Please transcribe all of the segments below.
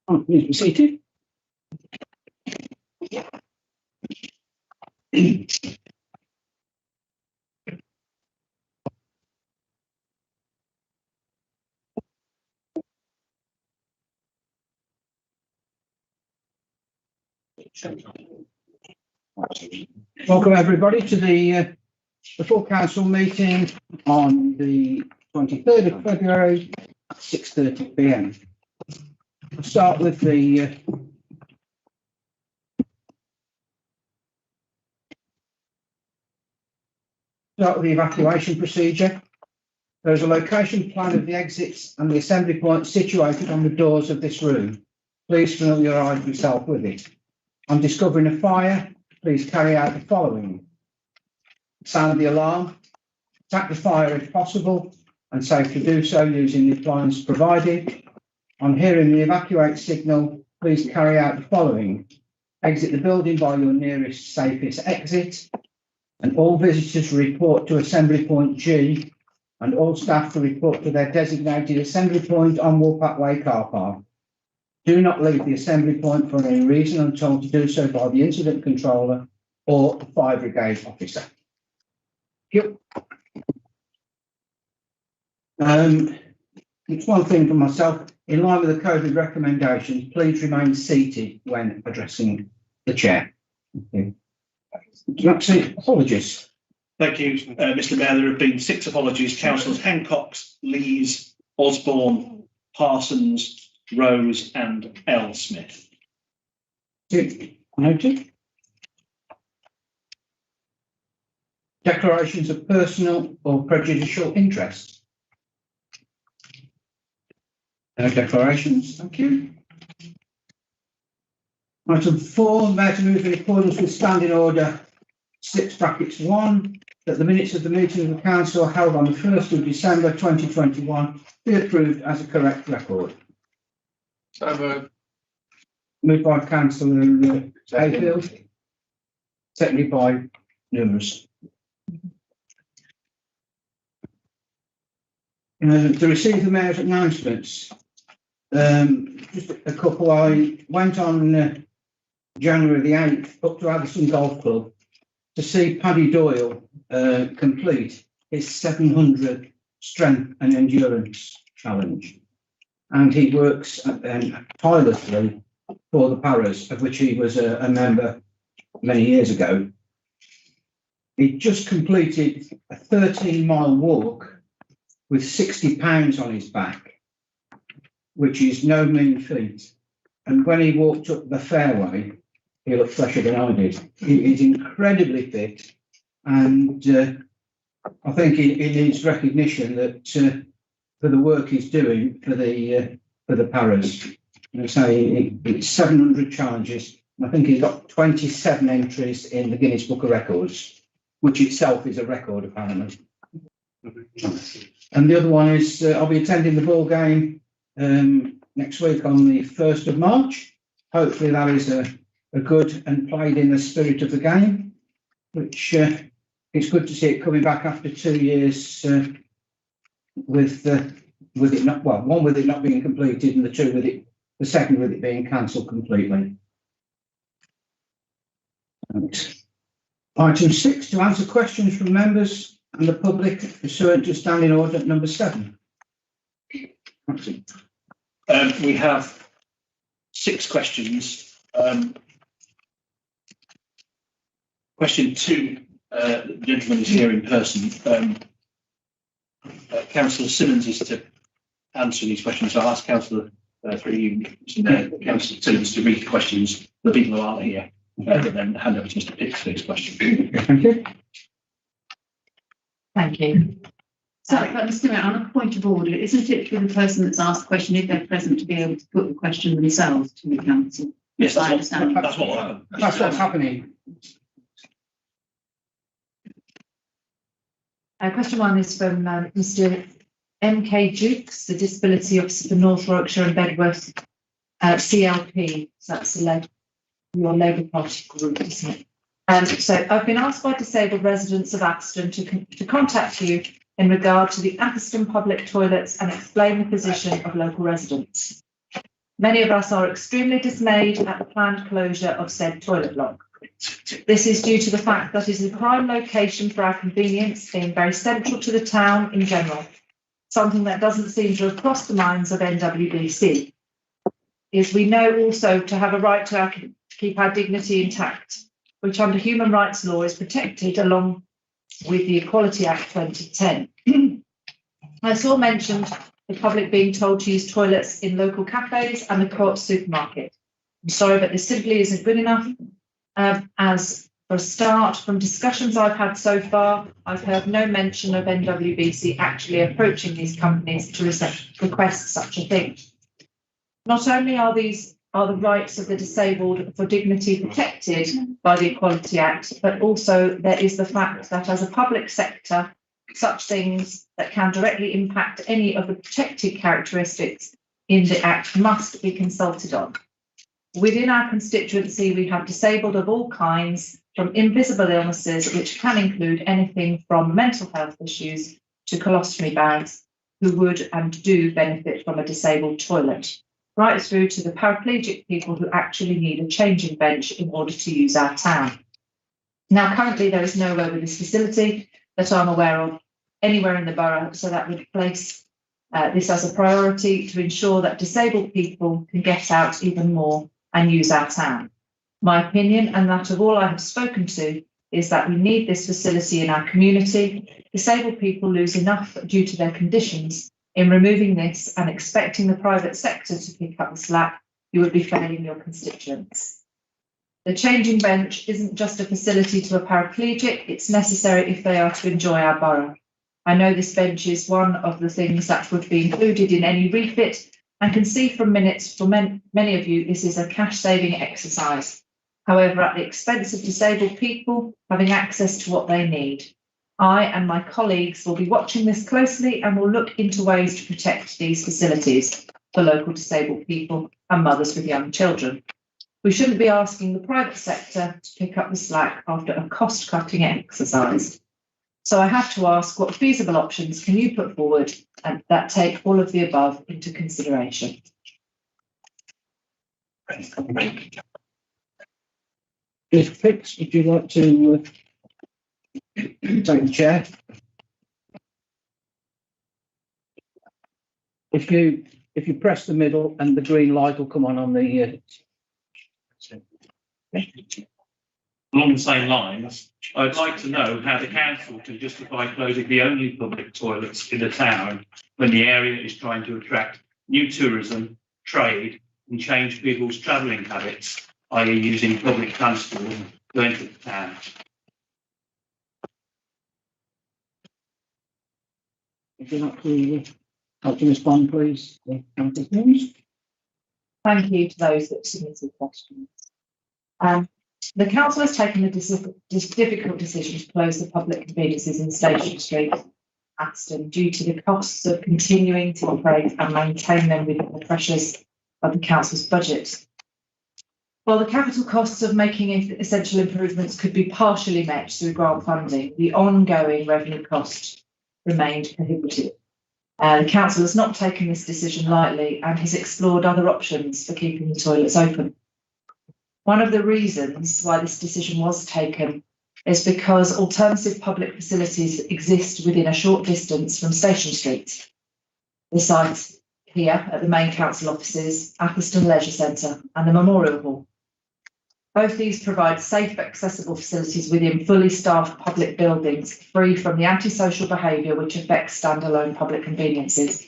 Please be seated. Welcome everybody to the full council meeting on the 23rd of February at 6:30 p.m. I'll start with the evacuation procedure. There is a location plan of the exits and the assembly point situated on the doors of this room. Please familiarise yourself with it. On discovering a fire, please carry out the following: sound the alarm, attack the fire if possible, and safely do so using the appliance provided. On hearing the evacuate signal, please carry out the following: exit the building by your nearest safest exit, and all visitors report to assembly point G, and all staff to report to their designated assembly point on Woolpack Way car park. Do not leave the assembly point for any reason until to do so by the incident controller or the fire brigade officer. Yep. It's one thing for myself. In line with the COVID recommendations, please remain seated when addressing the chair. Okay. Apologies. Thank you, Mr. Mayor. There have been 6 apologies. Councillors Hancox, Lees, Osborne, Parsons, Rose and L. Smith. Noted. Declarations of personal or prejudicial interest. No declarations. Thank you. Item 4, Mayor to move in accordance with Standing Order 6(1) that the minutes of the meeting of the council held on the 1st of December 2021 be approved as a correct record. Moved by Councillor Hayfield, seconded by Numerous. To receive the Mayor's announcements, just a couple. I went on January the 8th up to Addison Golf Club to see Paddy Doyle complete his 700 strength and endurance challenge. And he works tirelessly for the Paras, of which he was a member many years ago. He just completed a 13-mile walk with 60 pounds on his back, which is no mean feat. And when he walked up the fairway, he looked fresher than I did. He's incredibly fit, and I think he needs recognition that for the work he's doing for the Paras. I say it's 700 challenges. I think he's got 27 entries in the Guinness Book of Records, which itself is a record apparently. And the other one is I'll be attending the ball game next week on the 1st of March. Hopefully that is a good and played in the spirit of the game, which it's good to see it coming back after 2 years with it not, well, one with it not being completed and the second with it being cancelled completely. Item 6, to answer questions from members and the public pursuant to Standing Order number 7. We have 6 questions. Question 2, the gentleman is here in person. Councillor Simmons is to answer these questions, so I'll ask Councillor Councillor Simmons to read the questions for the people who aren't here, and then hand over to Mr. Pitts for his question. Thank you. Thank you. So, but Mr. Mayor, on a point of order, isn't it for the person that's asked the question, if they're present, to be able to put the question themselves to the council? Yes, that's what will happen. That's what's happening. Question 1 is from Mr. M.K. Jukes, the Disability Officer for North Warwickshire and Bedworth, CLP. So that's your Labour Party group, isn't it? So I've been asked by disabled residents of Aston to contact you in regard to the Aston public toilets and explain the position of local residents. Many of us are extremely dismayed at the planned closure of said toilet block. This is due to the fact that it is a prime location for our convenience, being very central to the town in general, something that doesn't seem to have crossed the minds of NWBC. Is we know also to have a right to keep our dignity intact, which under human rights law is protected along with the Equality Act 2010. I saw mentioned the public being told to use toilets in local cafes and the Co-op supermarket. I'm sorry, but this simply isn't good enough. As for a start, from discussions I've had so far, I've heard no mention of NWBC actually approaching these companies to request such a thing. Not only are the rights of the disabled for dignity protected by the Equality Act, but also there is the fact that as a public sector, such things that can directly impact any of the protected characteristics in the Act must be consulted on. Within our constituency, we have disabled of all kinds, from invisible illnesses, which can include anything from mental health issues to colostomy bags, who would and do benefit from a disabled toilet, right through to the paraplegic people who actually need a changing bench in order to use our town. Now, currently, there is nowhere with this facility that I'm aware of anywhere in the borough, so that would place this as a priority to ensure that disabled people can get out even more and use our town. My opinion, and that of all I have spoken to, is that we need this facility in our community. Disabled people lose enough due to their conditions. In removing this and expecting the private sector to pick up the slack, you would be failing your constituents. The changing bench isn't just a facility to a paraplegic, it's necessary if they are to enjoy our borough. I know this bench is one of the things that would be included in any refit, and can see from minutes for many of you, this is a cash-saving exercise. However, at the expense of disabled people having access to what they need. I and my colleagues will be watching this closely and will look into ways to protect these facilities for local disabled people and mothers with young children. We shouldn't be asking the private sector to pick up the slack after a cost-cutting exercise. So I have to ask, what feasible options can you put forward and that take all of the above into consideration? If Fix, would you like to take the chair? If you press the middle and the green light will come on the Along the same lines, I'd like to know how the council can justify closing the only public toilets in the town when the area is trying to attract new tourism, trade, and change people's travelling habits, i.e. using public transport going to the town. Would you like to respond, please? Thank you to those that submitted questions. The council has taken the difficult decision to close the public conveniences in Station Street, Aston, due to the costs of continuing to operate and maintain them within the pressures of the council's budget. While the capital costs of making essential improvements could be partially met through grant funding, the ongoing revenue cost remained prohibitive. The council has not taken this decision lightly and has explored other options for keeping the toilets open. One of the reasons why this decision was taken is because alternative public facilities exist within a short distance from Station Street. The site here at the main council offices, Athelston Leisure Centre and the Memorial Hall. Both these provide safe, accessible facilities within fully staffed public buildings, free from the antisocial behaviour which affects standalone public conveniences.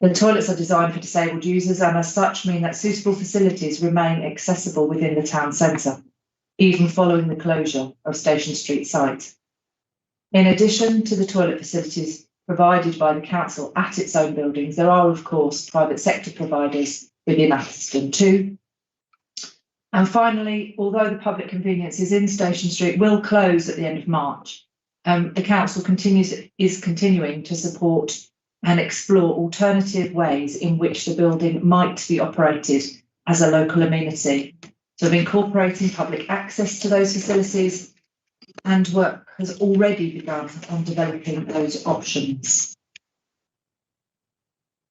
The toilets are designed for disabled users and as such mean that suitable facilities remain accessible within the town centre, even following the closure of Station Street site. In addition to the toilet facilities provided by the council at its own buildings, there are of course private sector providers within Athelston too. And finally, although the public conveniences in Station Street will close at the end of March, the council is continuing to support and explore alternative ways in which the building might be operated as a local amenity. So of incorporating public access to those facilities, and work has already begun on developing those options.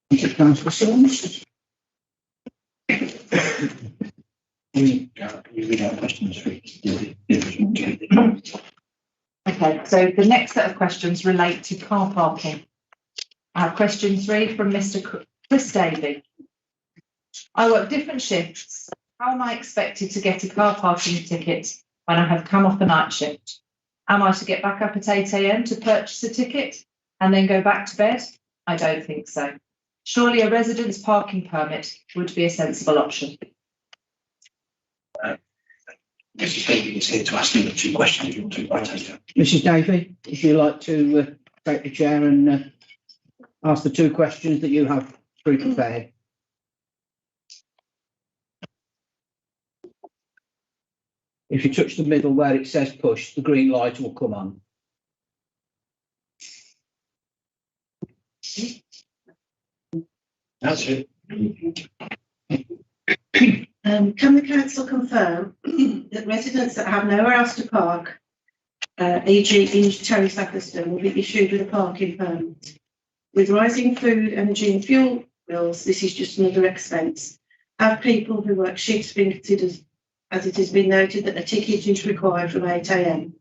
Thank you, Councillor Solms. We read out questions for each. Okay, so the next set of questions relate to car parking. I have question 3 from Mr. Chris Davey. I work different shifts. How am I expected to get a car parking ticket when I have come off a night shift? Am I to get back up at 8 AM to purchase a ticket and then go back to bed? I don't think so. Surely a residence parking permit would be a sensible option. Mrs. Davey is here to ask you the 2 questions if you want to. I take it. Mrs. Davey, would you like to take the chair and ask the 2 questions that you have pre-prepared? If you touch the middle where it says push, the green light will come on. That's it. Can the council confirm that residents that have nowhere else to park, e.g. in Terrace Atherstone, will be issued with a parking permit? With rising food, energy and fuel bills, this is just another expense. Have people who work shifts been considered, as it has been noted that a ticket is required from 8 AM?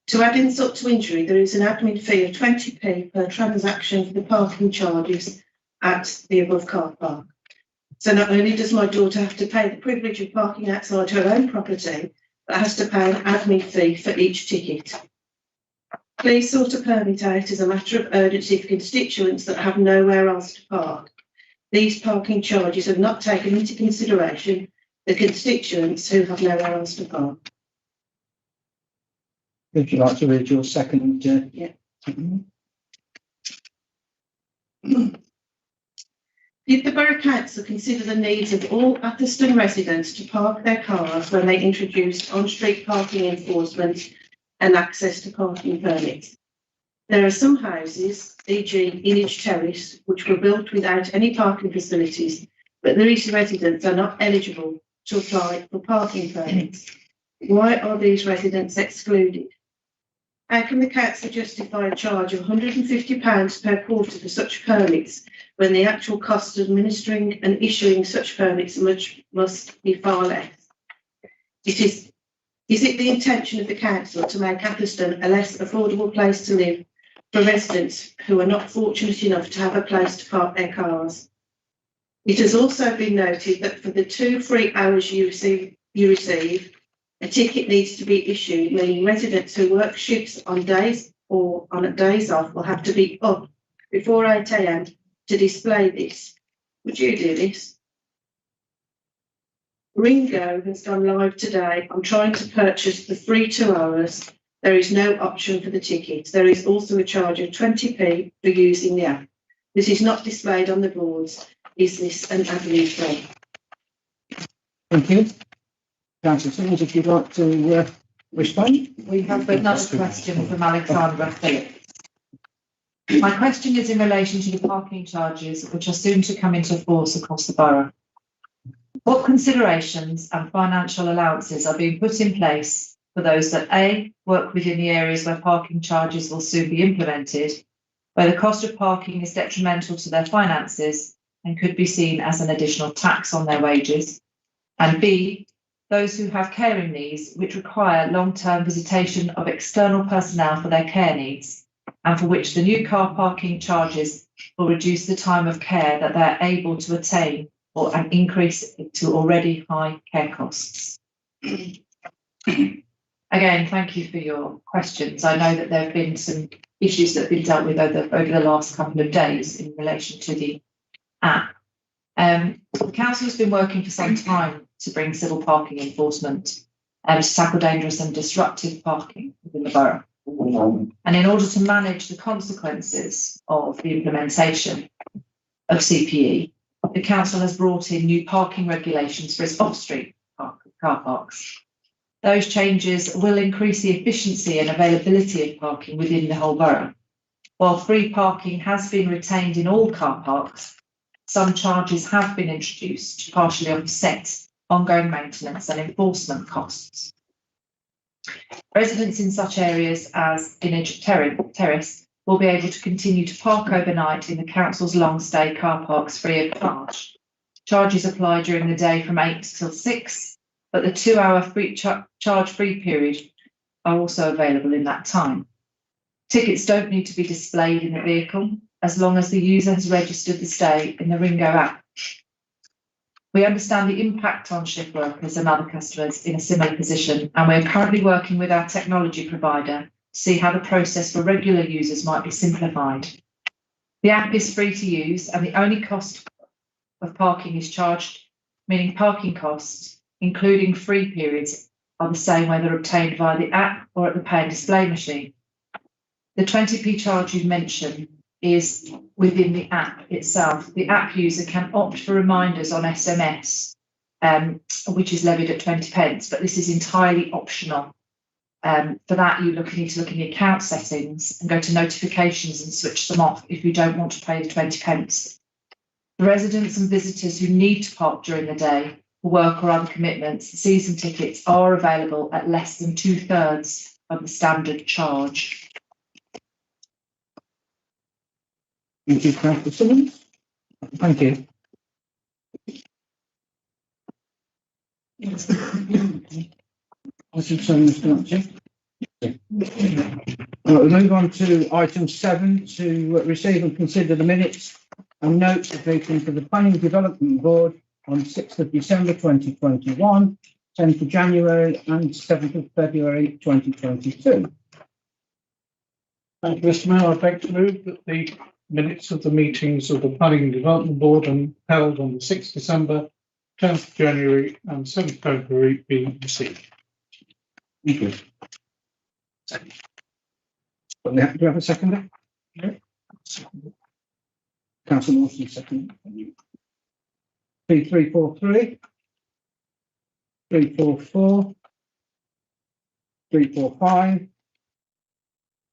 To add insult to injury, there is an admin fee of 20p per transaction for the parking charges at the above car park. So not only does my daughter have to pay the privilege of parking outside her own property, but has to pay an admin fee for each ticket. Please sort a permit out as a matter of urgency for constituents that have nowhere else to park. These parking charges have not taken into consideration the constituents who have nowhere else to park. Would you like to read your second? Yeah. Did the Borough Council consider the needs of all Atherstone residents to park their cars when they introduced on-street parking enforcement and access to parking permits? There are some houses, e.g. Inage Terrace, which were built without any parking facilities, but these residents are not eligible to apply for parking permits. Why are these residents excluded? How can the council justify a charge of £150 per quarter for such permits when the actual cost of administering and issuing such permits must be far less? Is it the intention of the council to make Atherstone a less affordable place to live for residents who are not fortunate enough to have a place to park their cars? It has also been noted that for the 2 free hours you receive, a ticket needs to be issued, meaning residents who work shifts on days or on days off will have to be up before 8 AM to display this. Would you do this? Ringo has gone live today. I'm trying to purchase the free 2 hours. There is no option for the ticket. There is also a charge of 20p for using the app. This is not displayed on the boards. Is this an admin fee? Thank you. Councillor Simmons, if you'd like to respond. We have another question from Alexandra Phillips. My question is in relation to the parking charges, which are soon to come into force across the borough. What considerations and financial allowances are being put in place for those that A, work within the areas where parking charges will soon be implemented, where the cost of parking is detrimental to their finances and could be seen as an additional tax on their wages, and B, those who have caring needs which require long-term visitation of external personnel for their care needs, and for which the new car parking charges will reduce the time of care that they're able to attain or an increase to already high care costs. Again, thank you for your questions. I know that there have been some issues that have been dealt with over the last couple of days in relation to the app. The council has been working for some time to bring civil parking enforcement to tackle dangerous and disruptive parking within the borough. And in order to manage the consequences of the implementation of CPE, the council has brought in new parking regulations for its off-street car parks. Those changes will increase the efficiency and availability of parking within the whole borough. While free parking has been retained in all car parks, some charges have been introduced to partially offset ongoing maintenance and enforcement costs. Residents in such areas as Inage Terrace will be able to continue to park overnight in the council's long stay car parks free of charge. Charges apply during the day from 8 till 6, but the 2-hour charge-free period are also available in that time. Tickets don't need to be displayed in the vehicle as long as the user has registered the stay in the Ringo app. We understand the impact on shift workers and other customers in a similar position, and we're currently working with our technology provider to see how the process for regular users might be simplified. The app is free to use, and the only cost of parking is charged, meaning parking costs, including free periods, are the same whether obtained via the app or at the pay and display machine. The 20p charge you mentioned is within the app itself. The app user can opt for reminders on SMS, which is levied at 20p, but this is entirely optional. For that, you need to look in the account settings and go to notifications and switch them off if you don't want to pay the 20p. For residents and visitors who need to park during the day for work or other commitments, the season tickets are available at less than 2/3 of the standard charge. Thank you, Councillor Simmons. Thank you. We move on to item 7 to receive and consider the minutes and notes of meeting for the Planning Development Board on 6th of December 2021, 10th of January and 7th of February 2022. Thank you, Mr. Mayor. I'd like to move that the minutes of the meetings of the Planning and Development Board held on the 6th December, 10th of January and 7th February be received. Thank you. Do you have a seconder? No. Councillor Mawson, second. 343, 344, 345,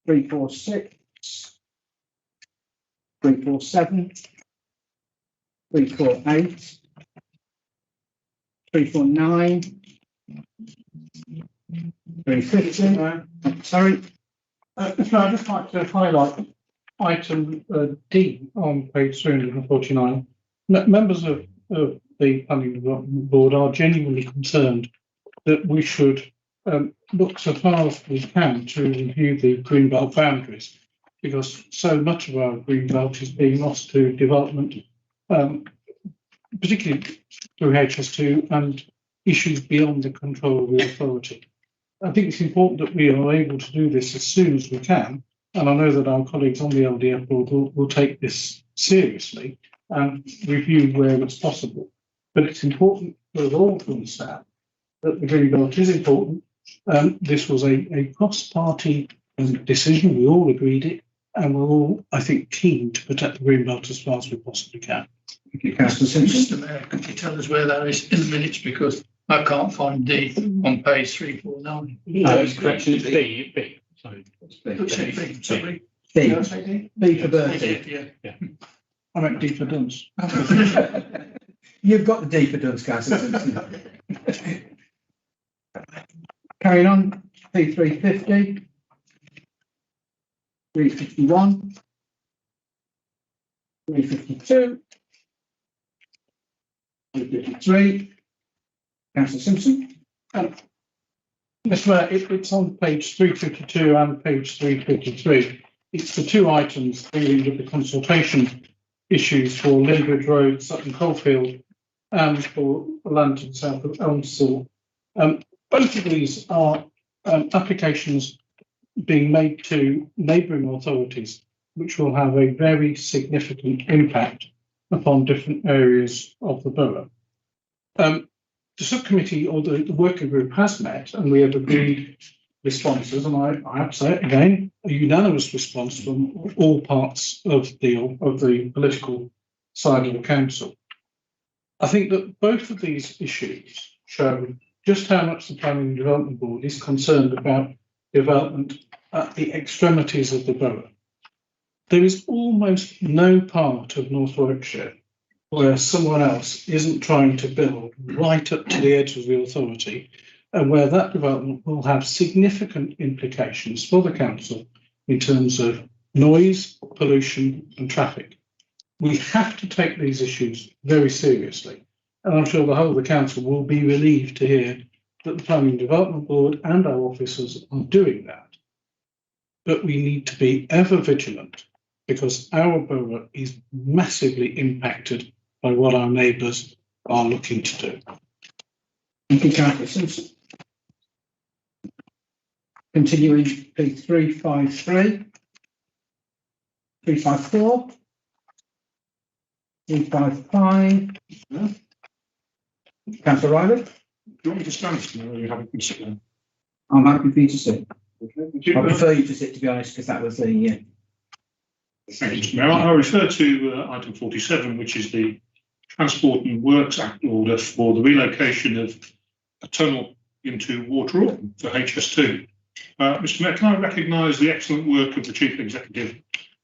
346, 347, 348, 349, 350. Sorry. Mr. Mayor, I'd just like to highlight item D on page 349. Members of the Planning Development Board are genuinely concerned that we should look so far as we can to review the Greenbelt boundaries, because so much of our Greenbelt is being lost to development, particularly through HS2 and issues beyond the control of the authority. I think it's important that we are able to do this as soon as we can, and I know that our colleagues on the LDF board will take this seriously and review where it's possible. But it's important for us all to understand that the Greenbelt is important. This was a cross-party decision. We all agreed it, and we're all, I think, keen to protect the Greenbelt as far as we possibly can. Thank you, Councillor Simpson. Mr. Mayor, could you tell us where that is in the minutes, because I can't find D on page 349. It's correction. It's B. Sorry. Sorry. B for Bertie. Yeah. I meant D for Duns. You've got the D for Duns, Councillor Simpson. Carrying on, P350, 351, 352, 353. Councillor Simpson. Mr. Mayor, it's on page 352 and page 353. It's the two items dealing with the consultation issues for Lindbridge Road, Sutton Coldfield, and for land to the south of Elmsall. Both of these are applications being made to neighbouring authorities, which will have a very significant impact upon different areas of the borough. The subcommittee or the working group has met, and we have agreed responses, and I have to say it again, a unanimous response from all parts of the political side of the council. I think that both of these issues show just how much the Planning and Development Board is concerned about development at the extremities of the borough. There is almost no part of North Warwickshire where someone else isn't trying to build right up to the edge of the authority, and where that development will have significant implications for the council in terms of noise, pollution and traffic. we have to take these issues very seriously. And I'm sure the whole of the council will be relieved to hear that the Planning and Development Board and our officers are doing that. But we need to be ever vigilant because our borough is massively impacted by what our neighbours are looking to do. Thank you, Councillor Simpson. Continuing P353, 354, 355. Councillor Riley, Do you want me to stand, Mr. Mayor, or are you happy to sit down? I'm happy for you to sit. Okay. I prefer you to sit, to be honest, because that was the, Thank you, Mr. Mayor. I refer to item 47, which is the Transport and Works Act order for the relocation of a tunnel into Water Orton for HS2. Mr. Mayor, can I recognise the excellent work of the Chief Executive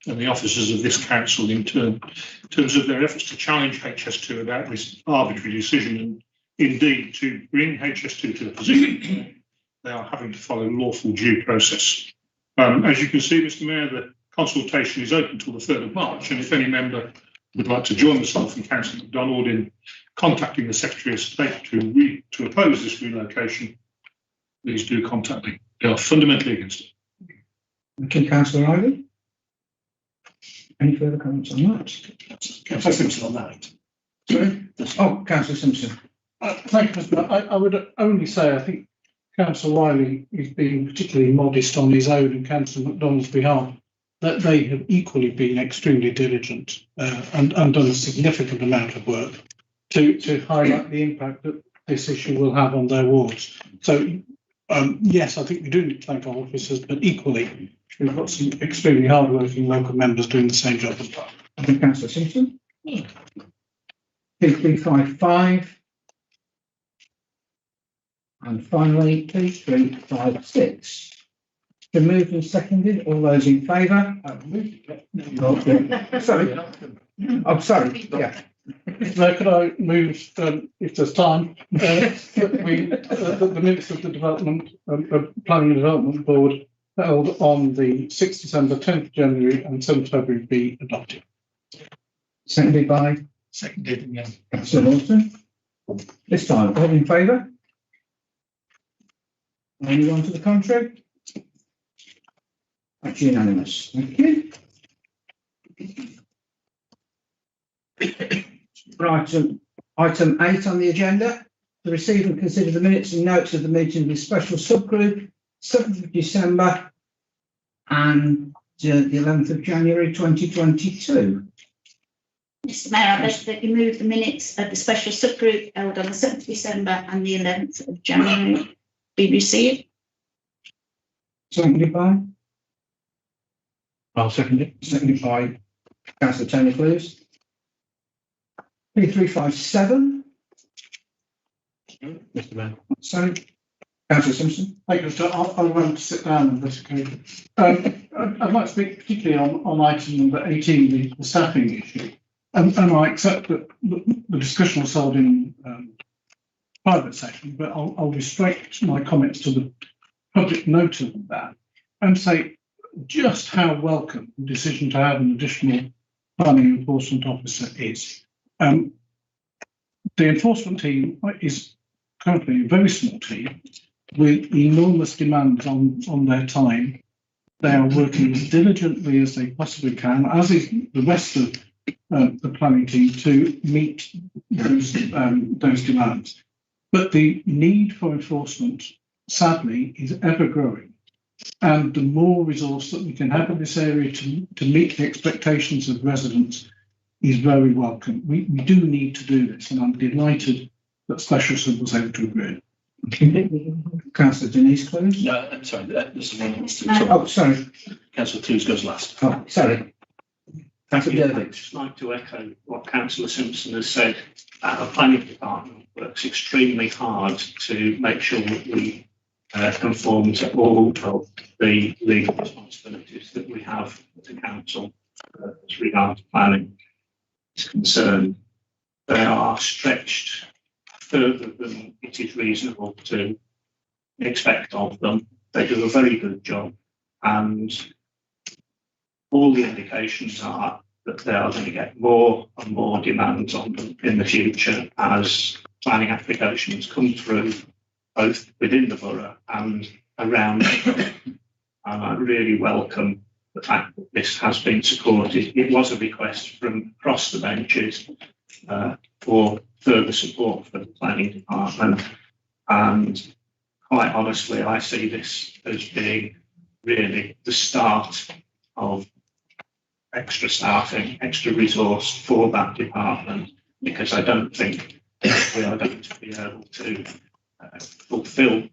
and the officers of this council in terms of their efforts to challenge HS2 about this arbitrary decision and indeed to bring HS2 to the position they are having to follow lawful due process. As you can see, Mr. Mayor, the consultation is open till the 3rd of March, and if any member would like to join myself and Councillor MacDonald in contacting the Secretary of State to oppose this relocation, please do contact me. They are fundamentally against it. thank you, Councillor Riley. Any further comments on that? Councillor Simpson on that. Sorry? Oh, Councillor Simpson. Thank you, Mr. Mayor. I would only say I think Councillor Riley is being particularly modest on his own and Councillor MacDonald's behalf, that they have equally been extremely diligent and done a significant amount of work to highlight the impact that this issue will have on their wards. So, yes, I think we do need to thank our officers, but equally, we've got some extremely hardworking local members doing the same job as well. Thank you, Councillor Simpson. P355. And finally, P356. Been moved and seconded. All those in favour? Sorry. I'm sorry. Yeah. Now, could I move, if there's time, the minutes of the Planning and Development Board held on the 6th December, 10th January and 7th February be adopted. Seconded by Seconded again. Councillor Lawson. This time, all in favour? Anyone to the contrary? That's unanimous. Thank you. Right, item 8 on the agenda, to receive and consider the minutes and notes of the meeting of the special subgroup, 7th of December and the 11th of January 2022. Mr Mayor, I beg that you move the minutes of the special subgroup held on the 7th of December and the 11th of January be received. Seconded by? I'll second it. Seconded by Councillor Tony Clews. P357. Mr. Mayor. Sorry. Councillor Simpson. Thank you, Mr. I won't sit down on this occasion. I'd like to speak particularly on item number 18, the staffing issue. And I accept that the discussion was held in private session, but I'll restrict my comments to the public note of that and say just how welcome the decision to have an additional planning enforcement officer is. The enforcement team is currently a very small team with enormous demands on their time. They are working as diligently as they possibly can, as is the rest of the planning team, to meet those demands. But the need for enforcement, sadly, is ever growing. And the more resource that we can have in this area to meet the expectations of residents is very welcome. We do need to do this, and I'm delighted that Special Sub was able to agree. Councillor Denise Clews. No, I'm sorry. This is one. Mr Mayor. Oh, sorry. Councillor Clews goes last. Oh, sorry. Councillor I'd Dervick. just like to echo what Councillor Simpson has said. Our planning department works extremely hard to make sure that we conform to all of the legal responsibilities that we have as a council as regards planning is concerned. They are stretched further than it is reasonable to expect of them. They do a very good job, and all the indications are that they are going to get more and more demands on them in the future as planning applications come through, both within the borough and around the borough. And I really welcome the fact that this has been supported. It was a request from across the benches for further support for the planning department. And quite honestly, I see this as being really the start of extra staffing, extra resource for that department, because I don't think we are going to be able to fulfil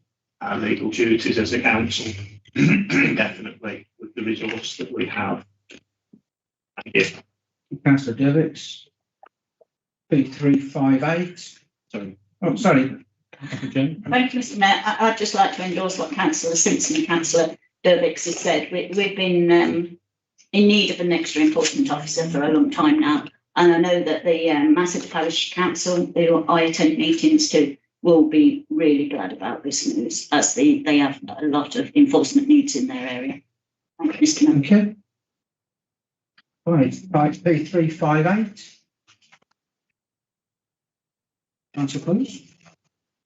our legal duties as a council indefinitely with the resource that we have. Thank you. Councillor Dirks. P358. Sorry. Oh, sorry. Thank you, Mr Mayor. I'd just like to endorse what Councillor Simpson and Councillor Dirks has said. We've been in need of an extra enforcement officer for a long time now. And I know that the Massett Parish Council, who I attend meetings to, will be really glad about this news, as they have a lot of enforcement needs in their area. Thank you, Mr Mayor. Thank you. Right, P358. Councillor please.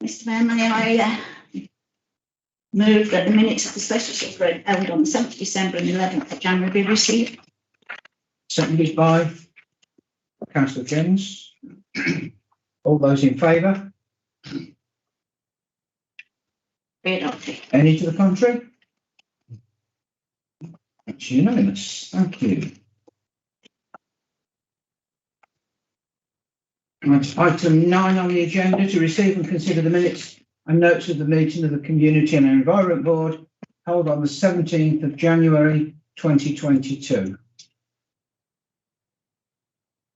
Mr Mayor, may I move that the minutes of the special subgroup held on the 7th of December and 11th of January be received? Seconded by Councillor Jens. All those in favour? Be adopted. Any to the contrary? That's unanimous. Thank you. Right, item 9 on the agenda, to receive and consider the minutes and notes of the meeting of the Community and Environment Board held on the 17th of January 2022.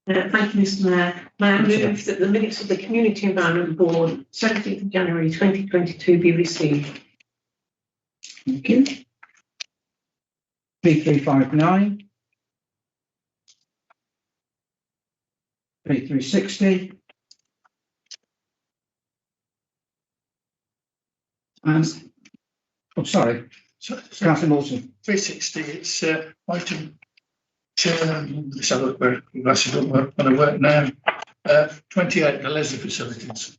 Thank you, Mr Mayor. May I move that the minutes of the Community Environment Board, 17th of January 2022 be received? Thank you. P359. P360. And, oh, sorry, So Councillor Moulton. 360, it's item let's have a look where glasses don't work when I work now. 28, the leisure facilities.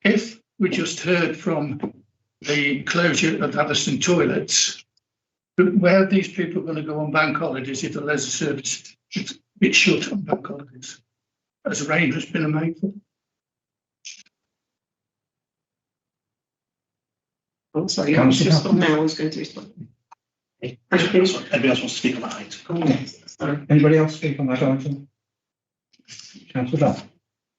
If we just heard from the closure of Addison toilets, where are these people going to go on bank holidays if the leisure service is a bit short on bank holidays? Has arrangements been made for? Oh, sorry, I Councillor was just Huffman. now I was going to respond. Okay, thank you. Anybody else wants to speak on that item? Oh, yes, sorry. Anybody else speak on that item? Councillor Duff.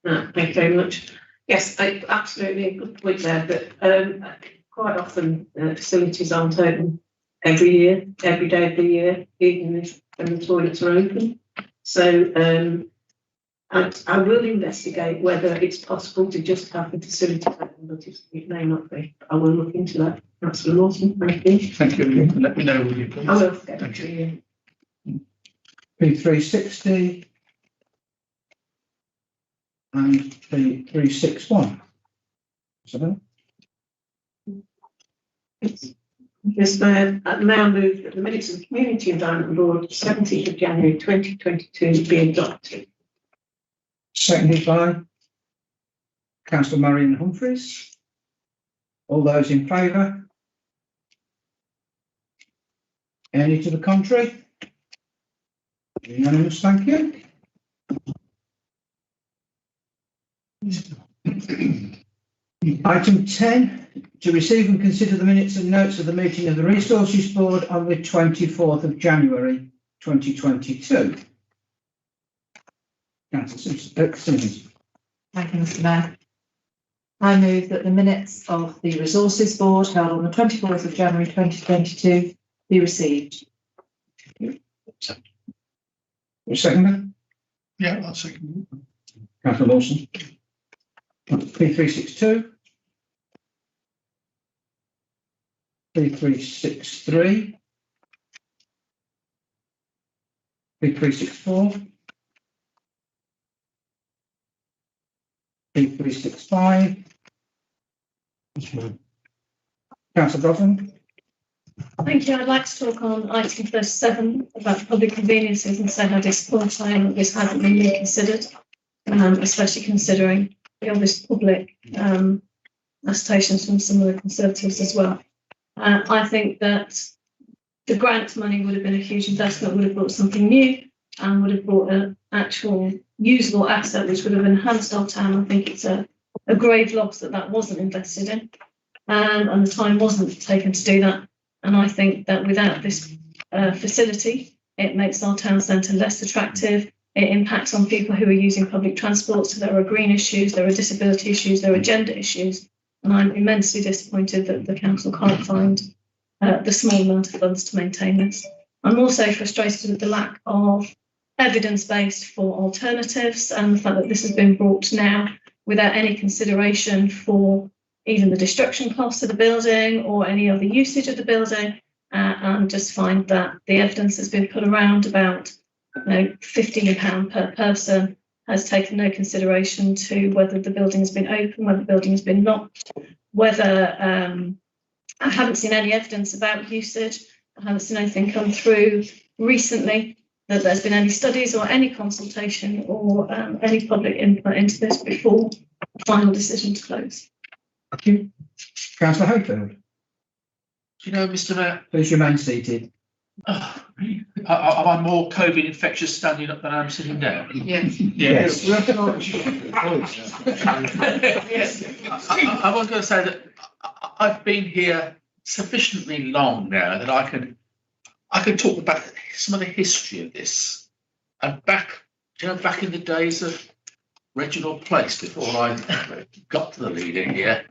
No, thank you very much. Yes, absolutely a good point there, but quite often facilities aren't open every year, every day of the year, even if when the toilets are open. So I will investigate whether it's possible to just have the facility open, but it may not be. I will look into that. Councillor Lawson, thank you. Thank you. Let me know, will you please? I will get back to you. P360 and P361. So, Yes, Mayor, may I move that the minutes of the Community Environment Board, 17th of January 2022 be adopted? seconded by Councillor Marion Humphreys. All those in favour? Any to the contrary? Unanimous, thank you. Item 10, to receive and consider the minutes and notes of the meeting of the Resources Board on the 24th of January 2022. Councillor Simpson. Thank you, Mr Mayor. I move that the minutes of the Resources Board held on the 24th of January 2022 be received. Second, Yeah, I'll second. Councillor Lawson. P362. P363. P364. P365. Councillor Godwin. Thank you. I'd like to talk on item 37 about public conveniences and say how disappointed I am that this hasn't been reconsidered, especially considering the obvious public assertions from some of the Conservatives as well. I think that the grant money would have been a huge investment, would have brought something new and would have brought an actual usable asset which would have enhanced our town. I think it's a grave loss that wasn't invested in, and the time wasn't taken to do that. And I think that without this facility, it makes our town centre less attractive. It impacts on people who are using public transport. So there are green issues, there are disability issues, there are gender issues. And I'm immensely disappointed that the council can't find the small amount of funds to maintain this. I'm also frustrated with the lack of evidence-based for alternatives and the fact that this has been brought now without any consideration for even the destruction costs of the building or any other usage of the building, and just find that the evidence has been put around about £15 per person has taken no consideration to whether the building has been open, whether the building has been locked, whether I haven't seen any evidence about usage. I haven't seen anything come through recently that there's been any studies or any consultation or any public input into this before the final decision to close. Thank you. Councillor Hayfield, Do you know, Mr. Mayor, please remain seated. am I more COVID infectious standing up than I am sitting down? Yes. Yes. Yes. I was going to say that I've been here sufficiently long now that I can talk about some of the history of this. And back in the days of Reginald Place, before I got to the leading here,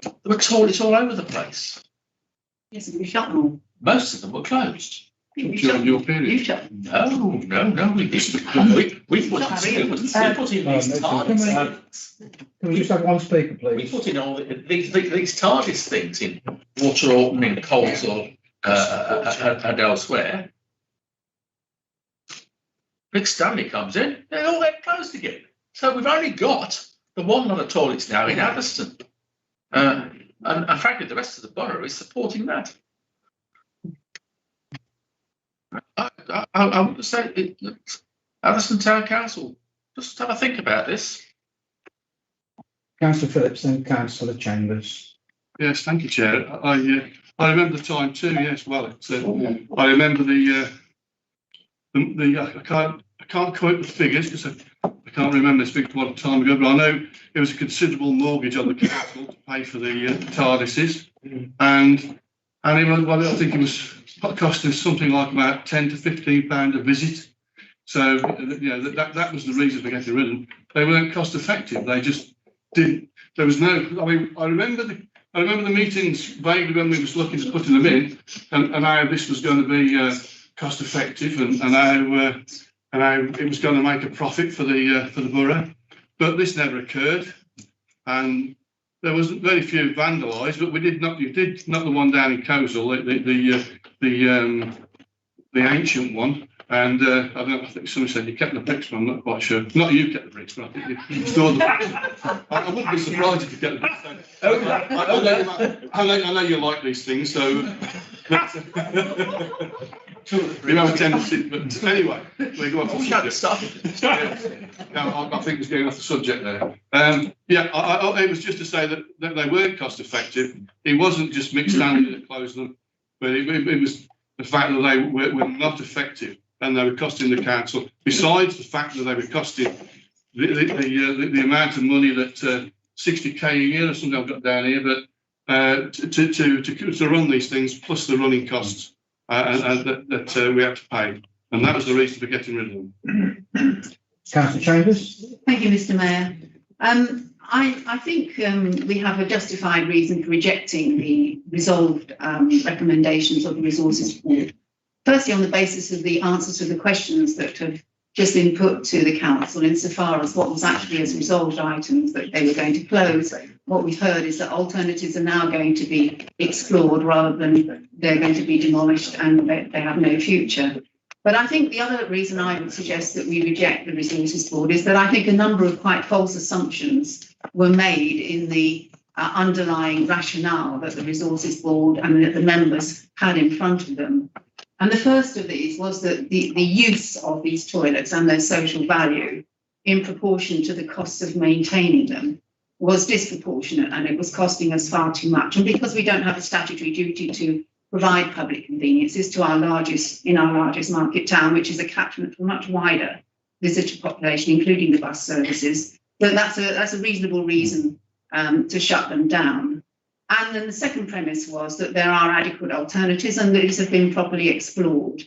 there were toilets all over the place. Yes, we shut them all. Most of them were closed. During your period. You shut them. No, we put in these TARDIS. Can we just have one speaker, We please? put in all these TARDIS things in Water Orton, in Coleshill, and elsewhere. Big Stanley comes in, they all get closed again. So we've only got the one lot of toilets now in Addiston. And frankly, the rest of the borough is supporting that. I would say, Addiston Town Council, just have a think about this. Councillor Phillips and Councillor Chambers. Yes, thank you, Chair. I remember the time too. Yes, well, it's, I remember the I can't quote the figures because I can't remember this big one time ago, but I know it was a considerable mortgage on the council to pay for the TARDISes, and it was, well, I think it was costing something like about £10 to £15 a visit. So that was the reason for getting rid of them. They weren't cost effective. They just didn't. There was no. I mean, I remember the meetings vaguely when we was looking to putting them in, and how this was going to be cost effective, and how it was going to make a profit for the borough. But this never occurred, and there was very few vandalised. But you did knock the one down in Coleshill, the ancient one. And I think somebody said you kept the bricks, but I'm not quite sure. Not you kept the bricks, but I think you stored them. I wouldn't be surprised if you kept the bricks. I know you like these things, so you have a tendency. But anyway, we go off the subject. I think it's getting off the subject there. It was just to say that they weren't cost effective. It wasn't just mixed standard that closed them, but it was the fact that they were not effective. And they were costing the council, besides the fact that they were costing the amount of money that 60k a year or something I've got down here, but to run these things plus the running costs that we have to pay, and that was the reason for getting rid of them. Councillor Chambers. Thank you, Mr. Mayor. I think we have a justified reason for rejecting the resolved recommendations of the Resources Board. Firstly, on the basis of the answers to the questions that have just been put to the council insofar as what was actually as resolved items that they were going to close. What we've heard is that alternatives are now going to be explored rather than they're going to be demolished and they have no future. But I think the other reason I would suggest that we reject the Resources Board is that I think a number of quite false assumptions were made in the underlying rationale that the Resources Board and the members had in front of them. And the first of these was that the use of these toilets and their social value in proportion to the costs of maintaining them was disproportionate, and it was costing us far too much. And because we don't have a statutory duty to provide public conveniences to our largest market town, which is a catchment for a much wider visitor population, including the bus services, then that's a reasonable reason to shut them down. And then the second premise was that there are adequate alternatives and that these have been properly explored,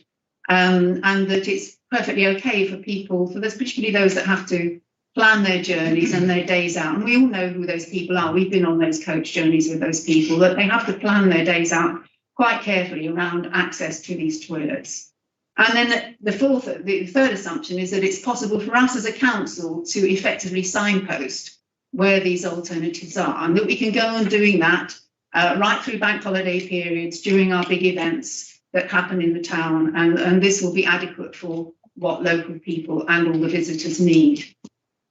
and that it's perfectly okay for people, particularly those that have to plan their journeys and their days out. And we all know who those people are. We've been on those coach journeys with those people, that they have to plan their days out quite carefully around access to these toilets. And then the third assumption is that it's possible for us as a council to effectively signpost where these alternatives are, and that we can go on doing that right through bank holiday periods during our big events that happen in the town, and this will be adequate for what local people and all the visitors need.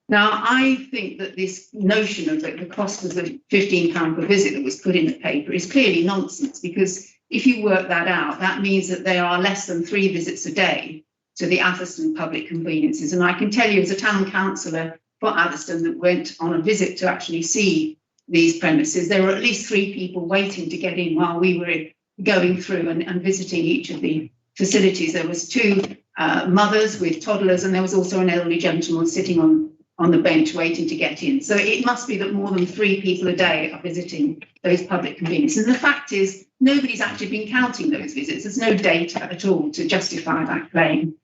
Now, I think that this notion of the cost of the £15 per visit that was put in the paper is clearly nonsense, because if you work that out, that means that there are less than 3 visits a day to the Atherstone public conveniences. And I can tell you, as a town councillor for Atherstone that went on a visit to actually see these premises, there were at least 3 people waiting to get in while we were going through and visiting each of the facilities. There was 2 mothers with toddlers, and there was also an elderly gentleman sitting on the bench waiting to get in. So it must be that more than 3 people a day are visiting those public conveniences. And the fact is, nobody's actually been counting those visits. There's no data at all to justify that claim.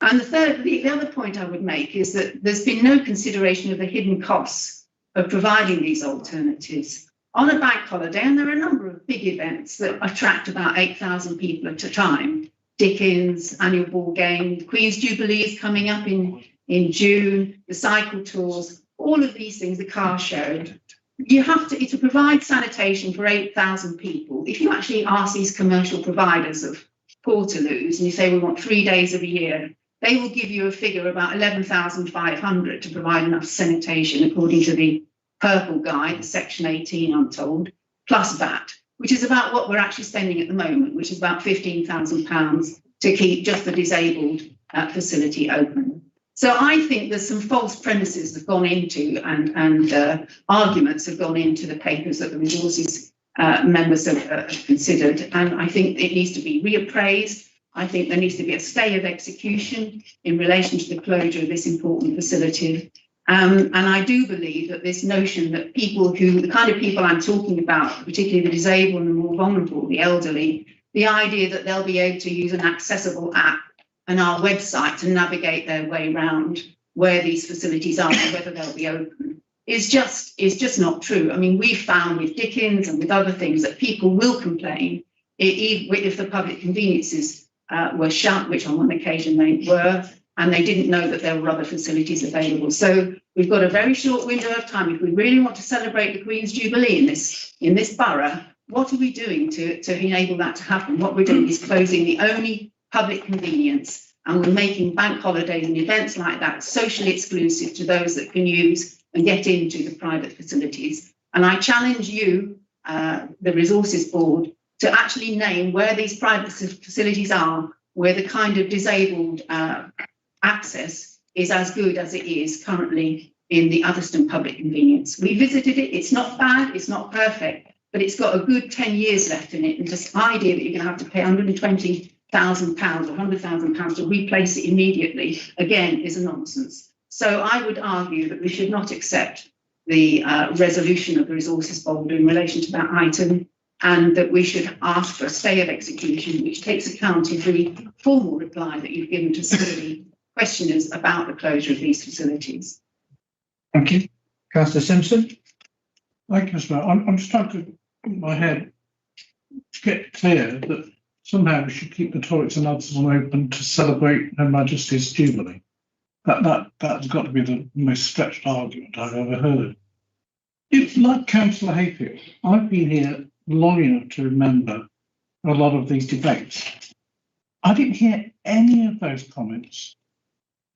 And the other point I would make is that there's been no consideration of the hidden costs of providing these alternatives. On a bank holiday, and there are a number of big events that attract about 8,000 people at a time, Dickens, annual ball game, the Queen's Jubilee is coming up in June, the cycle tours, all of these things, the car show. You have to provide sanitation for 8,000 people. If you actually ask these commercial providers of Portaloos and you say we want 3 days of a year, they will give you a figure about 11,500 to provide enough sanitation, according to the Purple Guide, the Section 18, I'm told, plus VAT, which is about what we're actually spending at the moment, which is about £15,000 to keep just the disabled facility open. So I think there's some false premises that have gone into and arguments have gone into the papers that the resources members have considered. And I think it needs to be reappraised. I think there needs to be a stay of execution in relation to the closure of this important facility. And I do believe that this notion that the kind of people I'm talking about, particularly the disabled and the more vulnerable, the elderly, the idea that they'll be able to use an accessible app and our website to navigate their way around where these facilities are and whether they'll be open is just not true. I mean, we've found with Dickens and with other things that people will complain if the public conveniences were shut, which on one occasion they were, and they didn't know that there were other facilities available. So we've got a very short window of time. If we really want to celebrate the Queen's Jubilee in this borough, what are we doing to enable that to happen? What we're doing is closing the only public convenience, and we're making bank holidays and events like that socially exclusive to those that can use and get into the private facilities. And I challenge you, the Resources Board, to actually name where these private facilities are, where the kind of disabled access is as good as it is currently in the Atherstone public convenience. We visited it, it's not bad, it's not perfect, but it's got a good 10 years left in it. And this idea that you're going to have to pay £120,000 or £100,000 to replace it immediately, again, is a nonsense. So I would argue that we should not accept the resolution of the Resources Board in relation to that item, and that we should ask for a stay of execution, which takes account of the formal reply that you've given to some of the questioners about the closure of these facilities. Thank you. Councillor Simpson. Thank you, Mr. Mayor. I'm just trying to put my head to get clear that somehow we should keep the toilets and Atherstone open to celebrate Her Majesty's Jubilee. That's got to be the most stretched argument I've ever heard. It's like Councillor Hayfield. I've been here long enough to remember a lot of these debates. I didn't hear any of those comments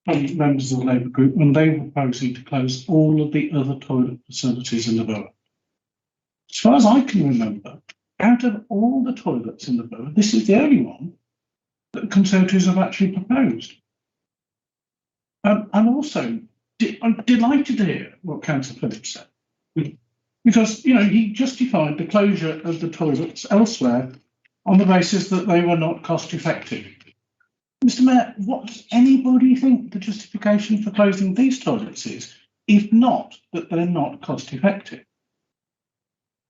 from members of the Labour group when they were proposing to close all of the other toilet facilities in the borough. as far as I can remember, out of all the toilets in the borough, this is the only one that the Conservatives have actually proposed. And also, I'm delighted to hear what Councillor Phillips said, because, you know, he justified the closure of the toilets elsewhere on the basis that they were not cost effective. Mr. Mayor, what does anybody think the justification for closing these toilets is, if not that they're not cost effective?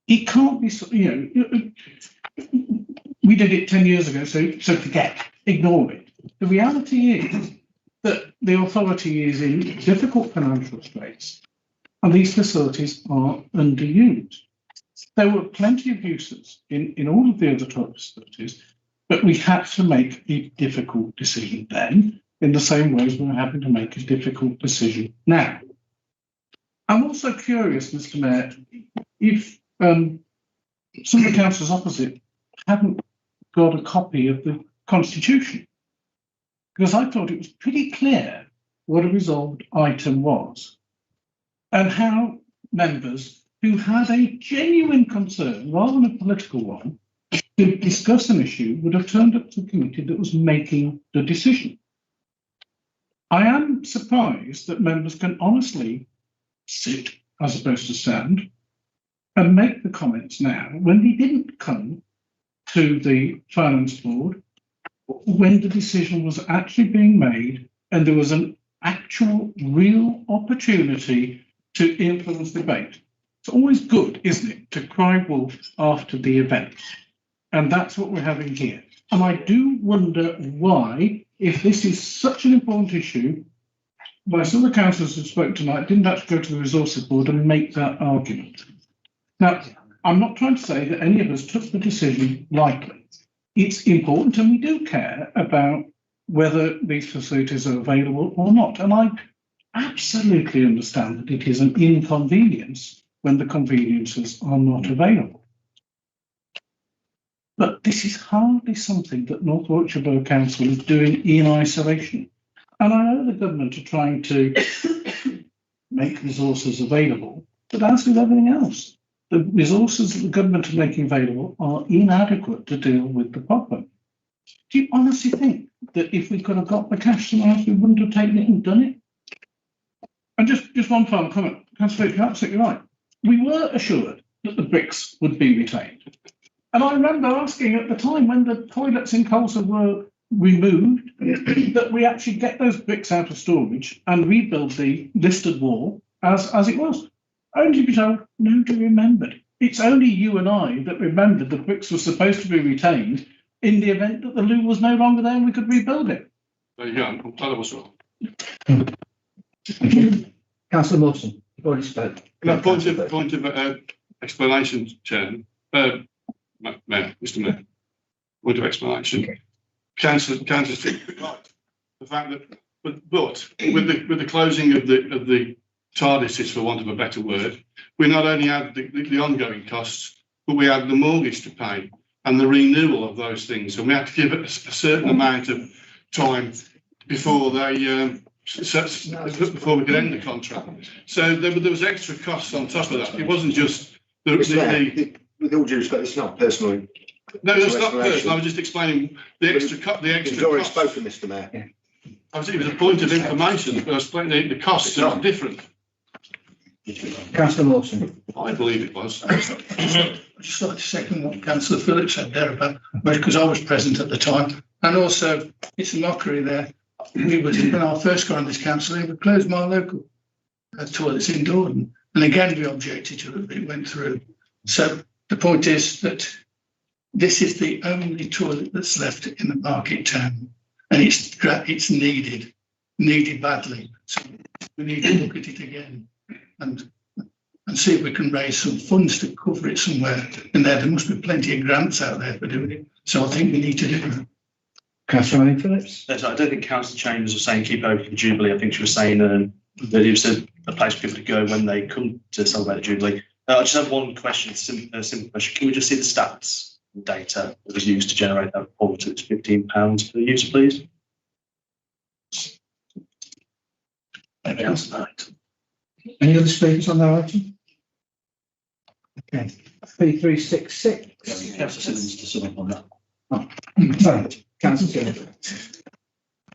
It can't be, you know, we did it 10 years ago, so forget, ignore it. The reality is that the authority is in difficult financial straits and these facilities are underused. There were plenty of uses in all of the other toilet facilities, but we had to make a difficult decision then, in the same way as we're having to make a difficult decision now. I'm also curious, Mr. Mayor, if some of the councillors opposite haven't got a copy of the Constitution, because I thought it was pretty clear what a resolved item was and how members who had a genuine concern, rather than a political one, to discuss an issue would have turned up to the committee that was making the decision. I am surprised that members can honestly sit as opposed to stand and make the comments now when they didn't come to the finance board when the decision was actually being made and there was an actual real opportunity to influence debate. It's always good, isn't it, to cry wolf after the event? And that's what we're having here. And I do wonder why, if this is such an important issue, why some of the councillors who spoke tonight didn't actually go to the resources board and make that argument. Now, I'm not trying to say that any of us took the decision lightly. It's important and we do care about whether these facilities are available or not. And I absolutely understand that it is an inconvenience when the conveniences are not available. But this is hardly something that North Yorkshire Borough Council is doing in isolation. And I know the government are trying to make resources available, but as with everything else, the resources that the government are making available are inadequate to deal with the problem. Do you honestly think that if we could have got the cash somewhere else, we wouldn't have taken it and done it? And just one final comment. Councillor, you're absolutely right. We were assured that the bricks would be retained. And I remember asking at the time when the toilets in Coleshill were removed that we actually get those bricks out of storage and rebuild the listed wall as it was. Only to be told, nobody remembered. It's only you and I that remembered the bricks were supposed to be retained in the event that the loo was no longer there and we could rebuild it. There you go. I'm glad I was wrong. Councillor Mawson, you've already spoke. Point of explanation, Chairman. Mayor, Mr. Mayor. Point of explanation. Okay. Councillor, right. The fact that, but with the closing of the TARDISes, for want of a better word, we not only had the ongoing costs, but we had the mortgage to pay and the renewal of those things, and we had to give it a certain amount of time before they before we could end the contract. So there was extra costs on top of that. It wasn't just with all due respect, it's not personal. No, it's not personal. I was just explaining the extra You've already spoken, Mr. Mayor. It was a point of information, but I was explaining the costs are different. Councillor Mawson. I believe it was. I'd just like to second what Councillor Phillips said there about, because I was present at the time, and also it's a mockery there. When I first got on this council, we closed my local toilets in Dordon, and again we objected to it, but it went through. So the point is that this is the only toilet that's left in the market town, and it's needed badly. So we need to look at it again and see if we can raise some funds to cover it somewhere. And there must be plenty of grants out there for doing it. So I think we need to do that. Councillor Phillips. I don't think Councillor Chambers was saying keep open for Jubilee. I think she was saying that it was a place for people to go when they come to celebrate the Jubilee. I just have one question, a simple question. Can we just see the stats data that was used to generate that report? It's £15 per user, please. Anything else tonight? Any other speakers on that item? Okay, P366. Councillor Simmons to sum up on that. Sorry, councillor Simmons.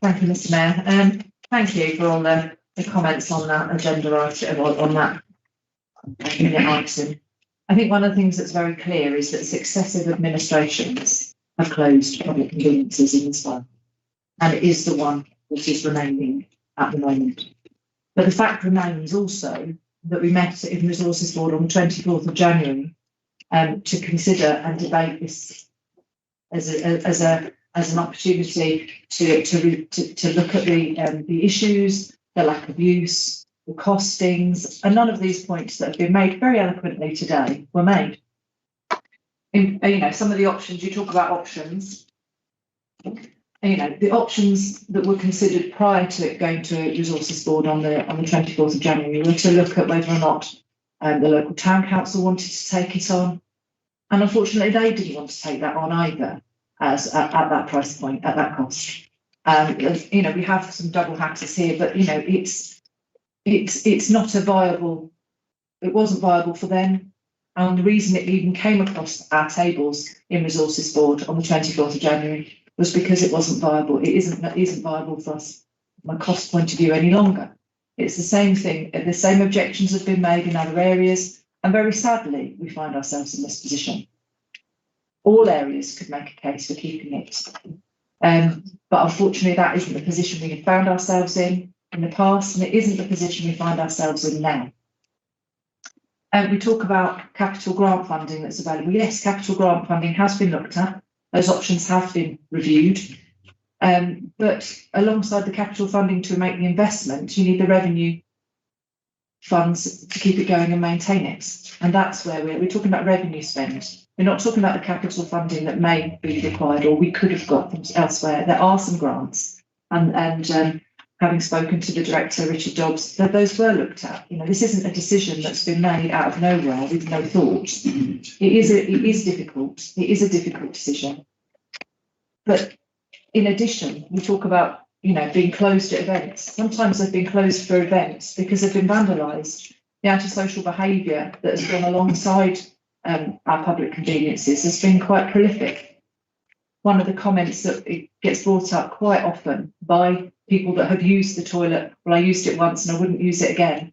Thank you, Mr Mayor. Thank you for all the comments on that agenda item, on that minute item. I think one of the things that's very clear is that successive administrations have closed public conveniences in this one, and it is the one that is remaining at the moment. But the fact remains also that we met in Resources Board on the 24th of January to consider and debate this as an opportunity to look at the issues, the lack of use, the costings, and none of these points that have been made very eloquently today were made. Some of the options, you talk about options, the options that were considered prior to it going to Resources Board on the 24th of January were to look at whether or not the local town council wanted to take it on. And unfortunately, they didn't want to take that on either at that price point, at that cost. We have some double hatters here, but it's not a viable, it wasn't viable for them. And the reason it even came across our tables in Resources Board on the 24th of January was because it wasn't viable. It isn't viable for us from a cost point of view any longer. It's the same thing. The same objections have been made in other areas, and very sadly, we find ourselves in this position. All areas could make a case for keeping it, but unfortunately, that isn't the position we have found ourselves in the past, and it isn't the position we find ourselves in now. We talk about capital grant funding that's available. Yes, capital grant funding has been looked at. Those options have been reviewed. But alongside the capital funding to make the investment, you need the revenue funds to keep it going and maintain it. And that's where we're talking about revenue spend. We're not talking about the capital funding that may be required or we could have got from elsewhere. There are some grants, and having spoken to the director, Richard Dobbs, that those were looked at. This isn't a decision that's been made out of nowhere with no thought. It is difficult. It is a difficult decision. But in addition, we talk about, being closed at events. Sometimes they've been closed for events because they've been vandalised. The antisocial behaviour that has gone alongside our public conveniences has been quite prolific. One of the comments that it gets brought up quite often by people that have used the toilet, well, I used it once and I wouldn't use it again.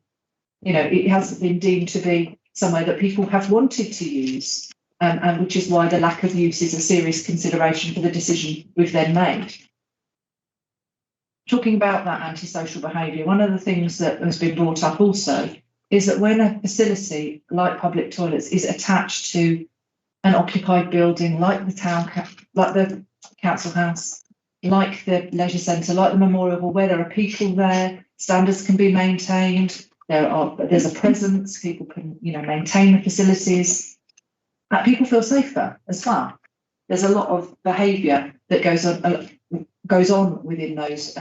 It hasn't been deemed to be somewhere that people have wanted to use, and which is why the lack of use is a serious consideration for the decision we've then made. Talking about that antisocial behaviour, one of the things that has been brought up also is that when a facility like public toilets is attached to an occupied building like the council house, like the leisure centre, like the memorial hall, where there are people there, standards can be maintained, there's a presence, people can maintain the facilities, people feel safer as well. There's a lot of behaviour that goes on within those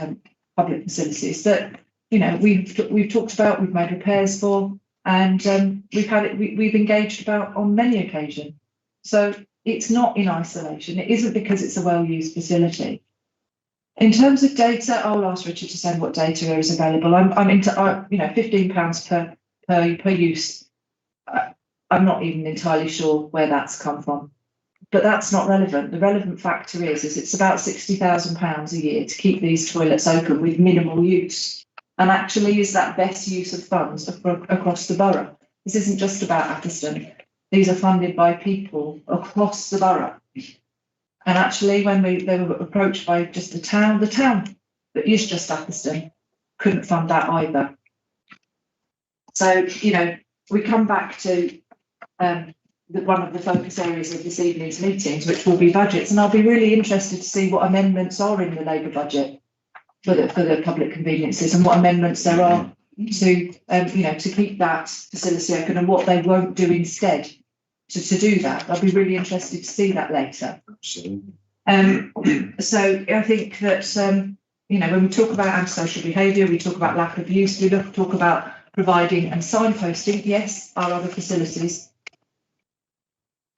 public facilities that we've talked about, we've made repairs for, and we've engaged about on many occasions. So it's not in isolation. It isn't because it's a well-used facility. In terms of data, I'll ask Richard to send what data is available. I'm into £15 per use. I'm not even entirely sure where that's come from, but that's not relevant. The relevant factor is it's about £60,000 a year to keep these toilets open with minimal use. And actually, is that best use of funds across the borough? This isn't just about Atherstone. These are funded by people across the borough. And actually, when they were approached by just the town that is just Atherstone couldn't fund that either. So, we come back to one of the focus areas of this evening's meetings, which will be budgets. And I'll be really interested to see what amendments are in the Labour budget for the public conveniences and what amendments there are to keep that facility open and what they won't do instead to do that. I'll be really interested to see that later. Absolutely. So I think that, when we talk about antisocial behaviour, we talk about lack of use, we talk about providing and signposting, yes, our other facilities.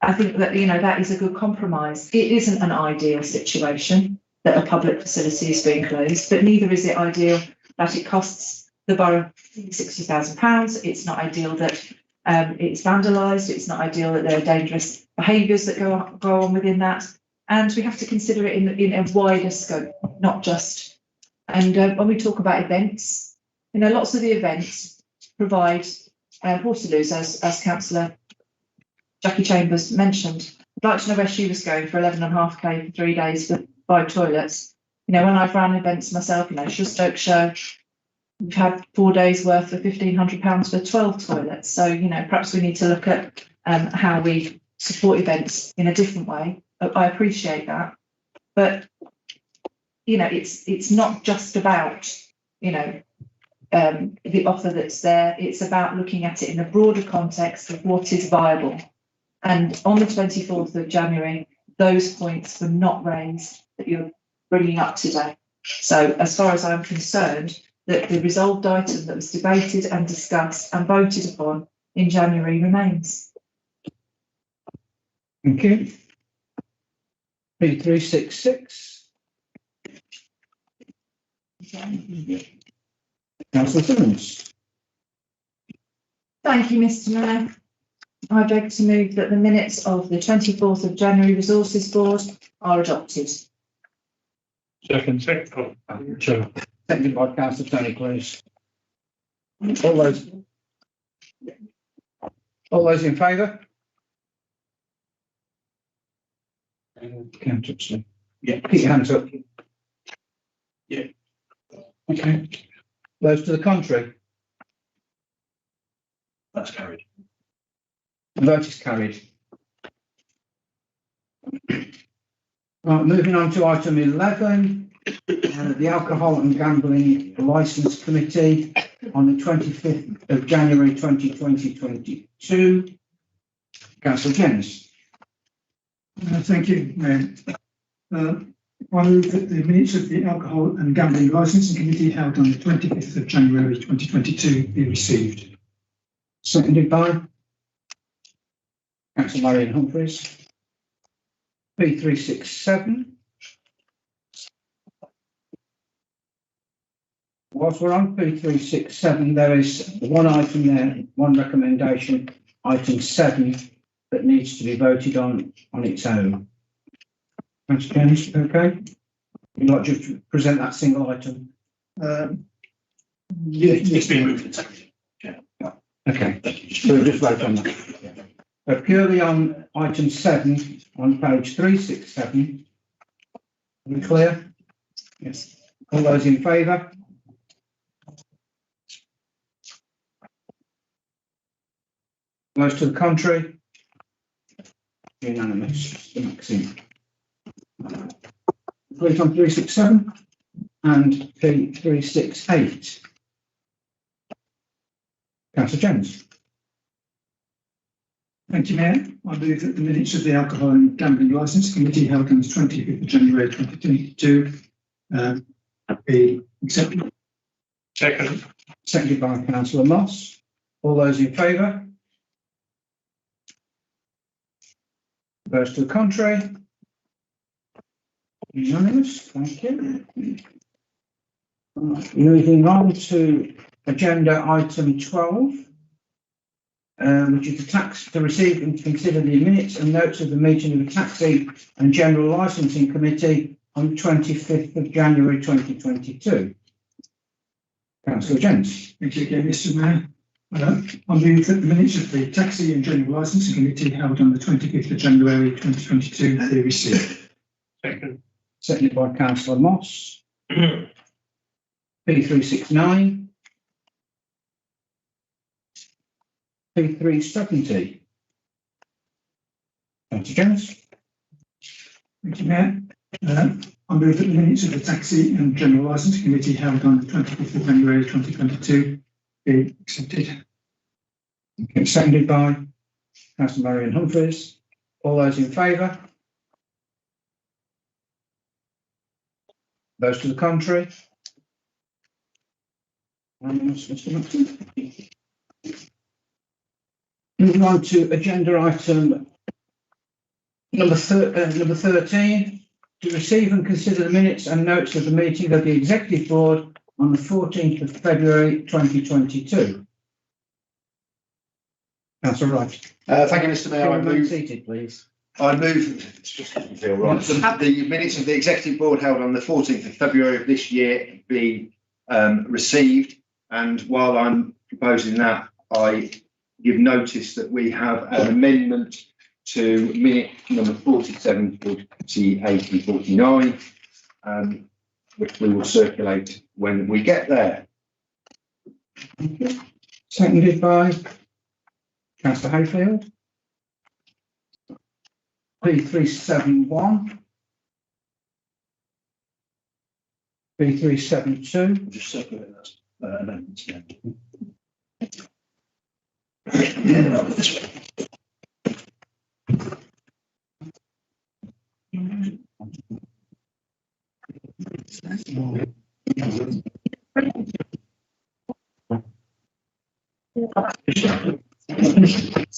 I think that, that is a good compromise. It isn't an ideal situation that a public facility is being closed, but neither is it ideal that it costs the borough £60,000. It's not ideal that It's vandalised. It's not ideal that there are dangerous behaviours that go on within that. And we have to consider it in a wider scope, not just. And when we talk about events, lots of the events provide Portaloos, as Councillor Jackie Chambers mentioned. I'd like to know where she was going for 11.5K for 3 days for 5 toilets. When I've run events myself, Shoestoke Show, we've had 4 days worth of £1,500 for 12 toilets. So, perhaps we need to look at how we support events in a different way. I appreciate that. But, it's not just about, the offer that's there. It's about looking at it in a broader context of what is viable. And on the 24th of January, those points were not raised that you're bringing up today. So as far as I'm concerned, that the resolved item that was debated and discussed and voted upon in January remains. Thank you. P366. Councillor Simmons. Thank you, Mr. Mayor. I beg to move that the minutes of the 24th of January Resources Board are adopted. Second. Seconded by Councillor Tony Close. All those in favour? Yeah, keep your hands up. Yeah. Okay. Those to the contrary? That's carried. The vote is carried. Right, moving on to item 11, the Alcohol and Gambling Licence Committee on the 25th of January 2022. Councillor Jennings. Thank you, Mayor. I move that the minutes of the Alcohol and Gambling Licensing Committee held on the 25th of January 2022 be received. Seconded by Councillor Marion Humphreys. P367. Whilst we're on P367, there is one item there, one recommendation, item 7, that needs to be voted on its own. Councillor Jennings, okay? You'd like to present that single item? Yeah, it's been moved. Okay, so we'll just vote on that. Purely on item 7 on page 367. Are we clear? Yes. All those in favour? Those to the contrary? Unanimous. Maxine. Vote on 367 and P368. Councillor Jones. Thank you, Mayor. I move that the minutes of the Alcohol and Gambling Licence Committee held on the 25th of January 2022 be accepted. Second. Seconded by Councillor Moss. All those in favour? Those to the contrary? Unanimous. Thank you. Moving on to agenda item 12, which is the tax to receive and consider the minutes and notes of the meeting of the Taxi and General Licensing Committee on the 25th of January 2022. Councillor Jennings. Thank you again, Mr. Mayor. I move that the minutes of the Taxi and General Licensing Committee held on the 25th of January 2022 be received. Second. Seconded by Councillor Moss. P369. P370. Councillor Jones. Thank you, Mayor. I move that the minutes of the Taxi and General Licensing Committee held on the 25th of January 2022 be accepted. Okay, seconded by Councillor Marion Humphreys. All those in favour? Those to the contrary? Moving on to agenda item number 13, to receive and consider the minutes and notes of the meeting of the Executive Board on the 14th of February 2022. I move that the minutes of the Executive Board on the 14th of February 2022 be received. Seconded by Councillor Moss. All those in favour? Those to the contrary? Those to the contrary? Moving on to agenda item number 14, to receive and consider the minutes and notes of the meeting of the Executive Board on the 14th of February 2022. Councillor Wright. Thank you, Mr Mayor. Can you remain seated, please? I move, it's just doesn't feel right. The minutes of the executive board held on the 14th of February of this year be received. And while I'm proposing that, I give notice that we have an amendment to minute number 47, 48 and 49, which we will circulate when we get there. Seconded by Councillor Hayfield. P371. P372. Just circulate those amendments. Yeah. This way.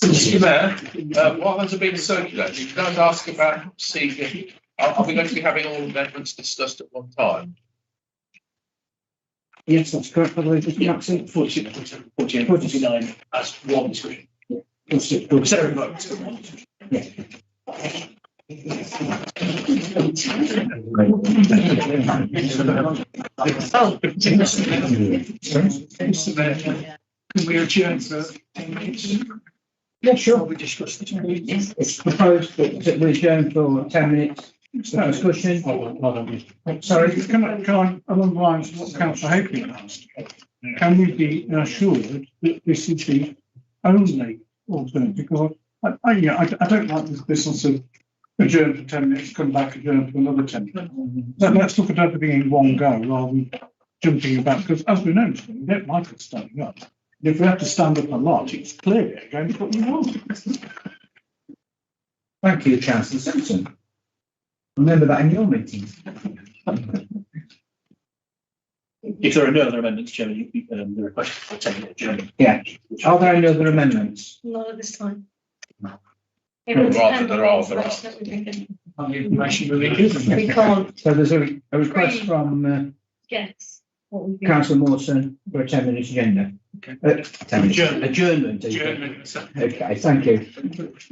Mr Mayor, while those are being circulated, can I ask about seeing, are we going to be having all amendments discussed at one time? Yes, that's correct, I believe, Mr. Jackson. 48, 49, as one discussion. Separate votes. Yeah. Mr Mayor, can we adjourn for 10 minutes? Yeah, sure. While we discuss this. It's proposed that we adjourn for 10 minutes for discussion. Sorry, can I, along the lines of what Councillor Hayfield asked, can we be assured that this is the only alternative? Because I don't like this business of adjourn for 10 minutes, come back, adjourn for another 10 minutes. Let's look at everything in one go rather than jumping about, because as we know, we don't like it standing up. If we have to stand up a lot, it's clearly against what we want. Thank you, Councillor Simpson. Remember that in your meetings. If there are no other amendments, Chairman, the request for 10 minute adjournment. Yeah. Are there any other amendments? Not at this time. No. It will Rather depend on there are, the there are. information that we've been given. On the information we've been given. We can't So there's a request from guess what we've been. Councillor Mawson for a 10 minute agenda. Okay. 10 minutes. Adjournment. Adjournment. even. Adjournment. Okay, thank you.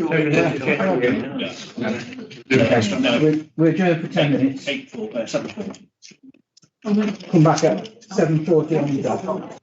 Okay, we're adjourned for 10 minutes. 7:40. Come back at 7:40 on the dot.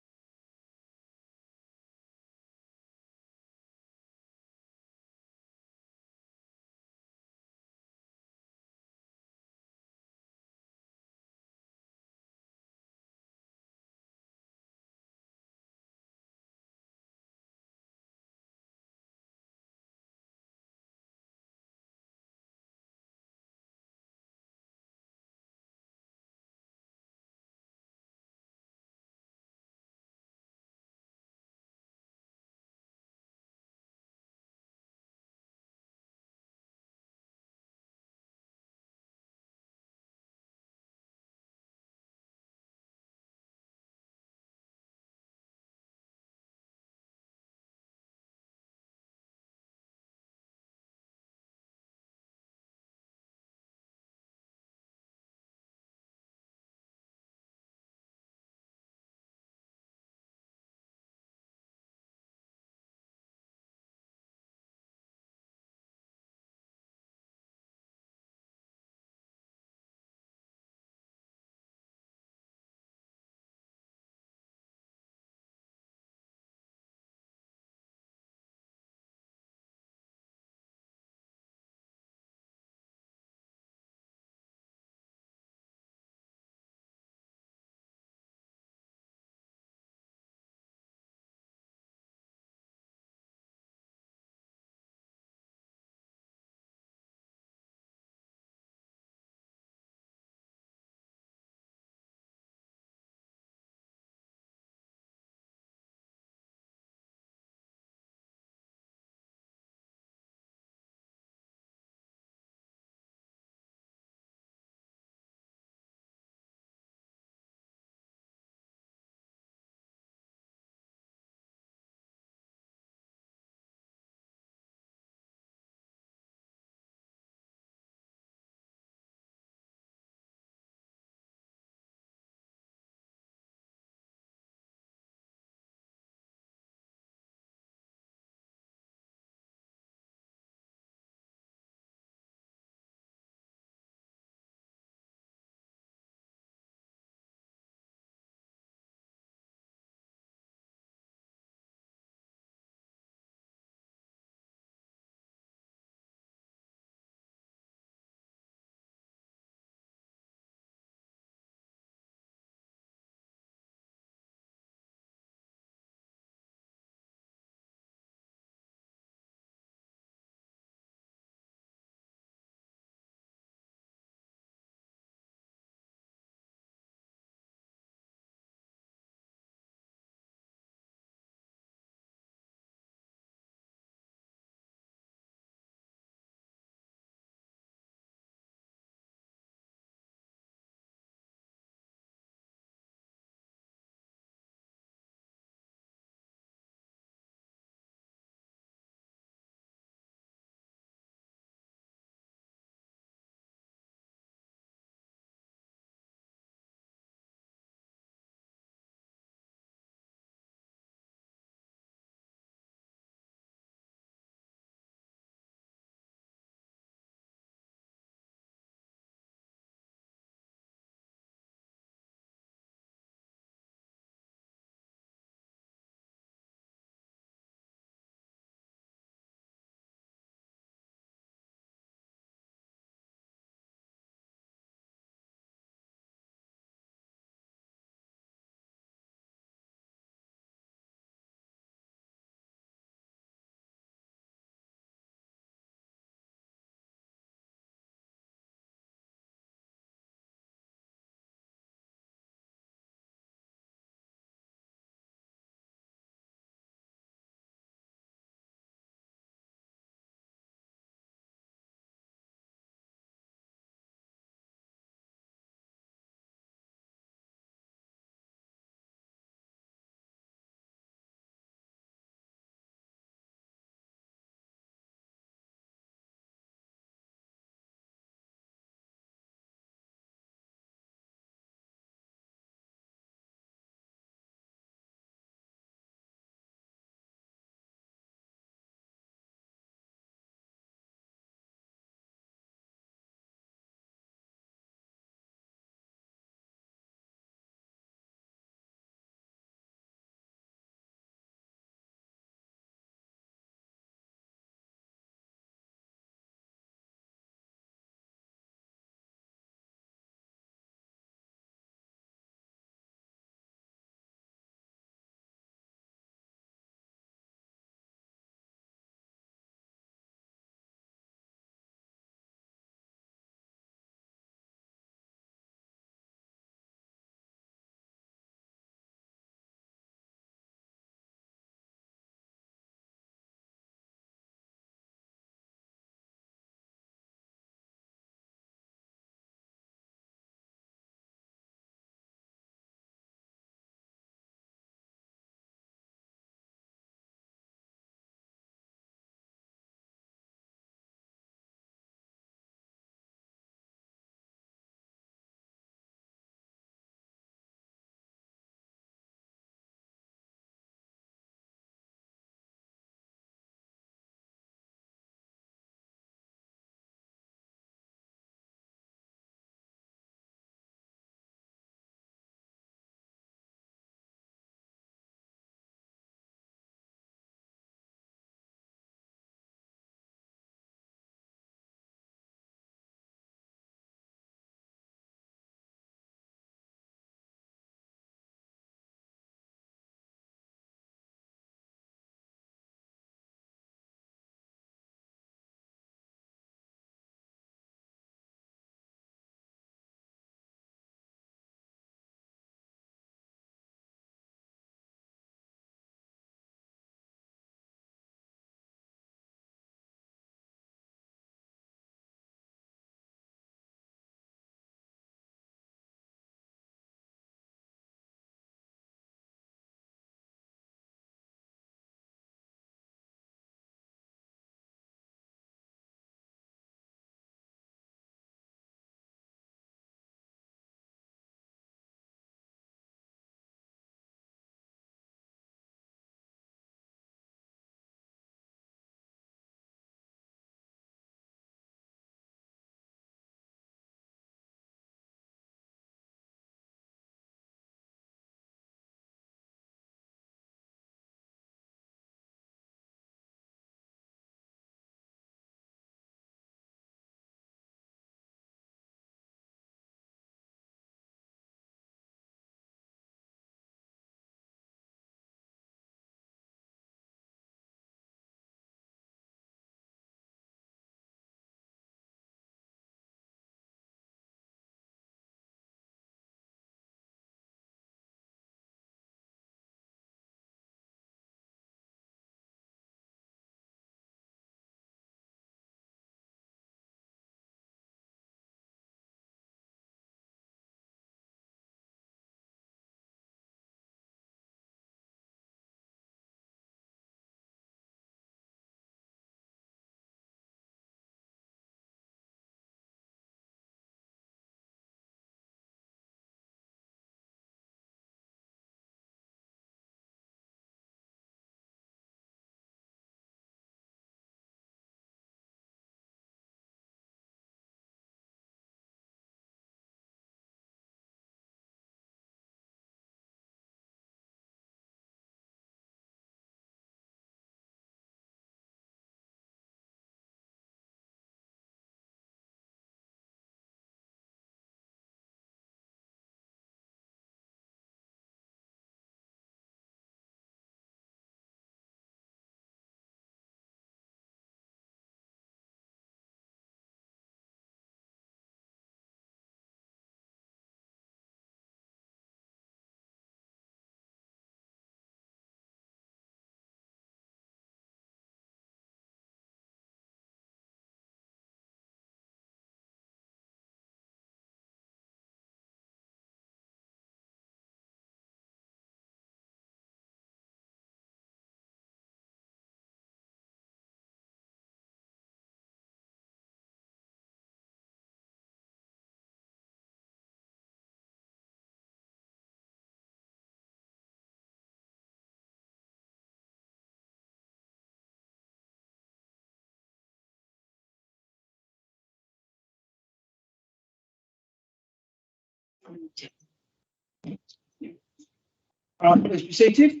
All right, please be seated.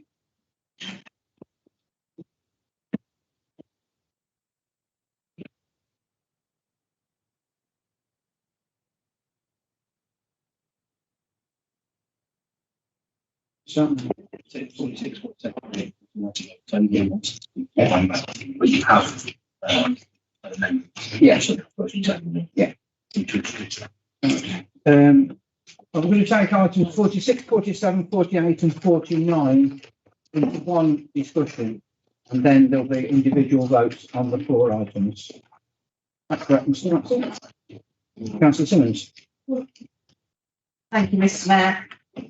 So, But you have, yeah, yeah. I'm going to take items 46, 47, 48 and 49 into one discussion, and then there'll be individual votes on the 4 items. That's correct, Mr. Watson. Councillor Simmons. Thank you, Mr. Mayor.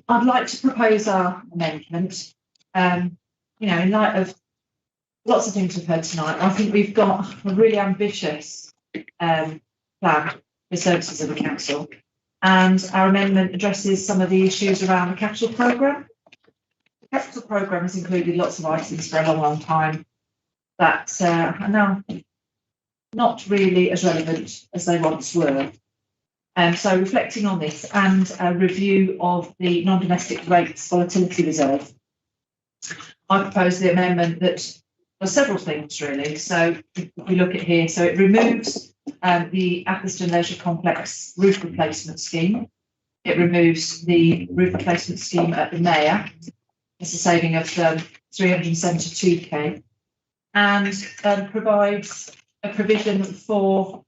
I'd like to propose our amendment. In light of lots of things we've heard tonight, I think we've got a really ambitious plan for services of the council. And our amendment addresses some of the issues around the capital programme. The capital programme has included lots of items for a long, long time that are now not really as relevant as they once were. So reflecting on this and a review of the non-domestic rates volatility reserve, I propose the amendment that does several things really. So if we look at here, so it removes the Atherstone Leisure Complex roof replacement scheme. It removes the roof replacement scheme at the Mayor. It's a saving of 372k, and provides a provision for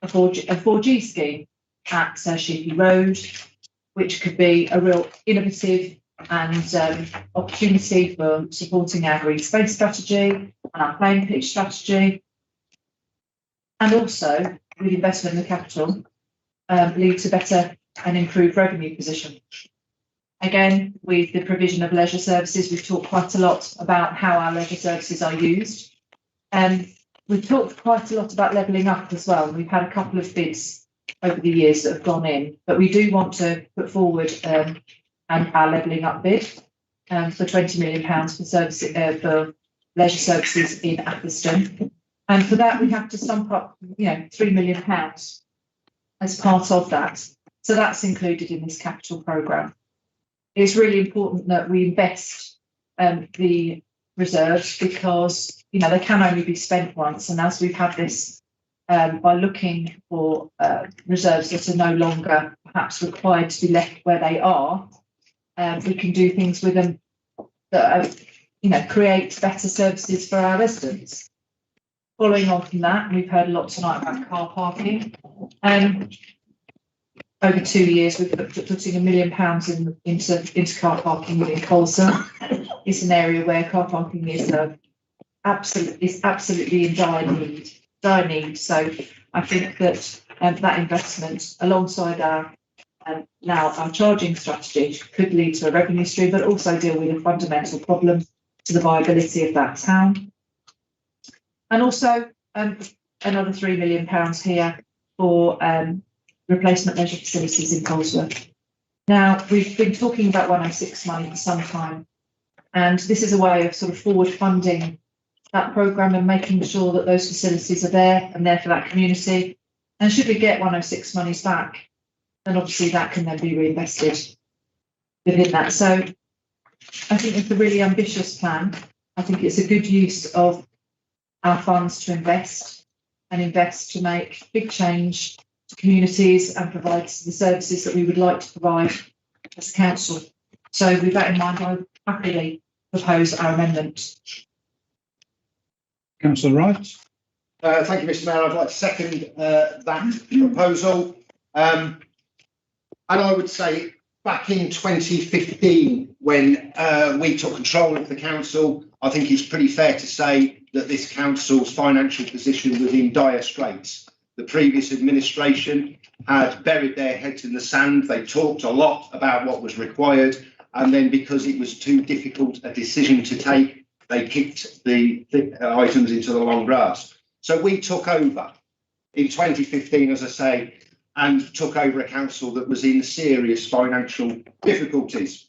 a 4G scheme at Sheepy Road, which could be a real innovative and opportunity for supporting our green space strategy and our playing pitch strategy. And also, with investment in the capital, lead to better and improved revenue position. Again, with the provision of leisure services, we've talked quite a lot about how our leisure services are used. We've talked quite a lot about levelling up as well. We've had a couple of bids over the years that have gone in, but we do want to put forward our levelling up bid for £20 million for services for leisure services in Atherstone. And for that, we have to stump up, £3 million as part of that. So that's included in this capital programme. It's really important that we invest the reserves because, they can only be spent once. And as we've had this, by looking for reserves that are no longer perhaps required to be left where they are, we can do things with them that, create better services for our residents. Following on from that, we've heard a lot tonight about car parking. Over 2 years, we've looked at putting £1 million into car parking within Colsa. It's an area where car parking is absolutely in dire need. So I think that that investment, alongside our charging strategy, could lead to a revenue stream, but also deal with a fundamental problem to the viability of that town. And also another £3 million here for replacement leisure facilities in Colesworth. Now, we've been talking about 106 money for some time, and this is a way of sort of forward funding that programme and making sure that those facilities are there and there for that community. And should we get 106 monies back, then obviously that can then be reinvested within that. So I think it's a really ambitious plan. I think it's a good use of our funds to invest to make big change to communities and provide the services that we would like to provide as a council. So with that in mind, I happily propose our amendment. Councillor Wright. Thank you, Mr. Mayor. I'd like to second that proposal. And I would say back in 2015, when we took control of the council, I think it's pretty fair to say that this council's financial position was in dire straits. The previous administration had buried their heads in the sand. They talked a lot about what was required. And then because it was too difficult a decision to take, they kicked the items into the long grass. So we took over in 2015, as I say, and took over a council that was in serious financial difficulties.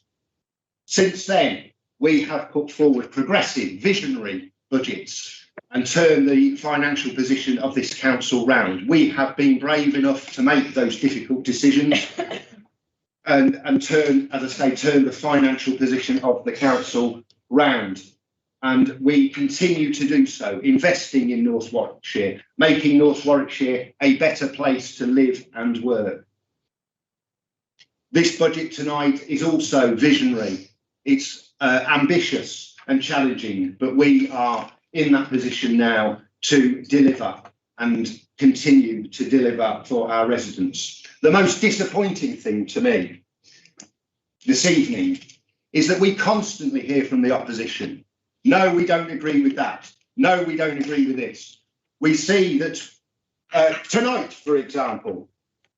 Since then, we have put forward progressive, visionary budgets and turned the financial position of this council round. We have been brave enough to make those difficult decisions. and turn, as I say, turn the financial position of the council round. And we continue to do so, investing in North Warwickshire, making North Warwickshire a better place to live and work. This budget tonight is also visionary. It's ambitious and challenging, but we are in that position now to deliver and continue to deliver for our residents. The most disappointing thing to me this evening is that we constantly hear from the opposition, no, we don't agree with that. No, we don't agree with this. We see that tonight, for example,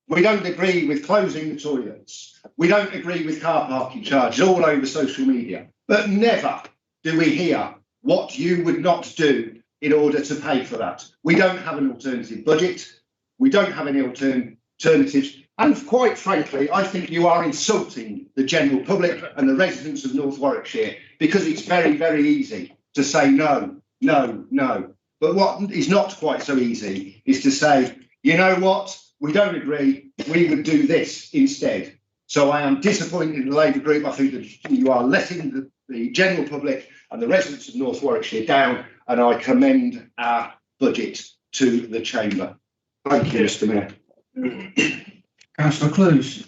we don't agree with closing the toilets. We don't agree with car parking charges all over social media. But never do we hear what you would not do in order to pay for that. We don't have an alternative budget. We don't have any alternatives. And quite frankly, I think you are insulting the general public and the residents of North Warwickshire, because it's very, very easy to say no, no, no. But what is not quite so easy is to say, you know what, we don't agree, we would do this instead. So I am disappointed in the Labour group. I think that you are letting the general public and the residents of North Warwickshire down, and I commend our budget to the Chamber. Thank you, Mr. Mayor. Councillor Clues.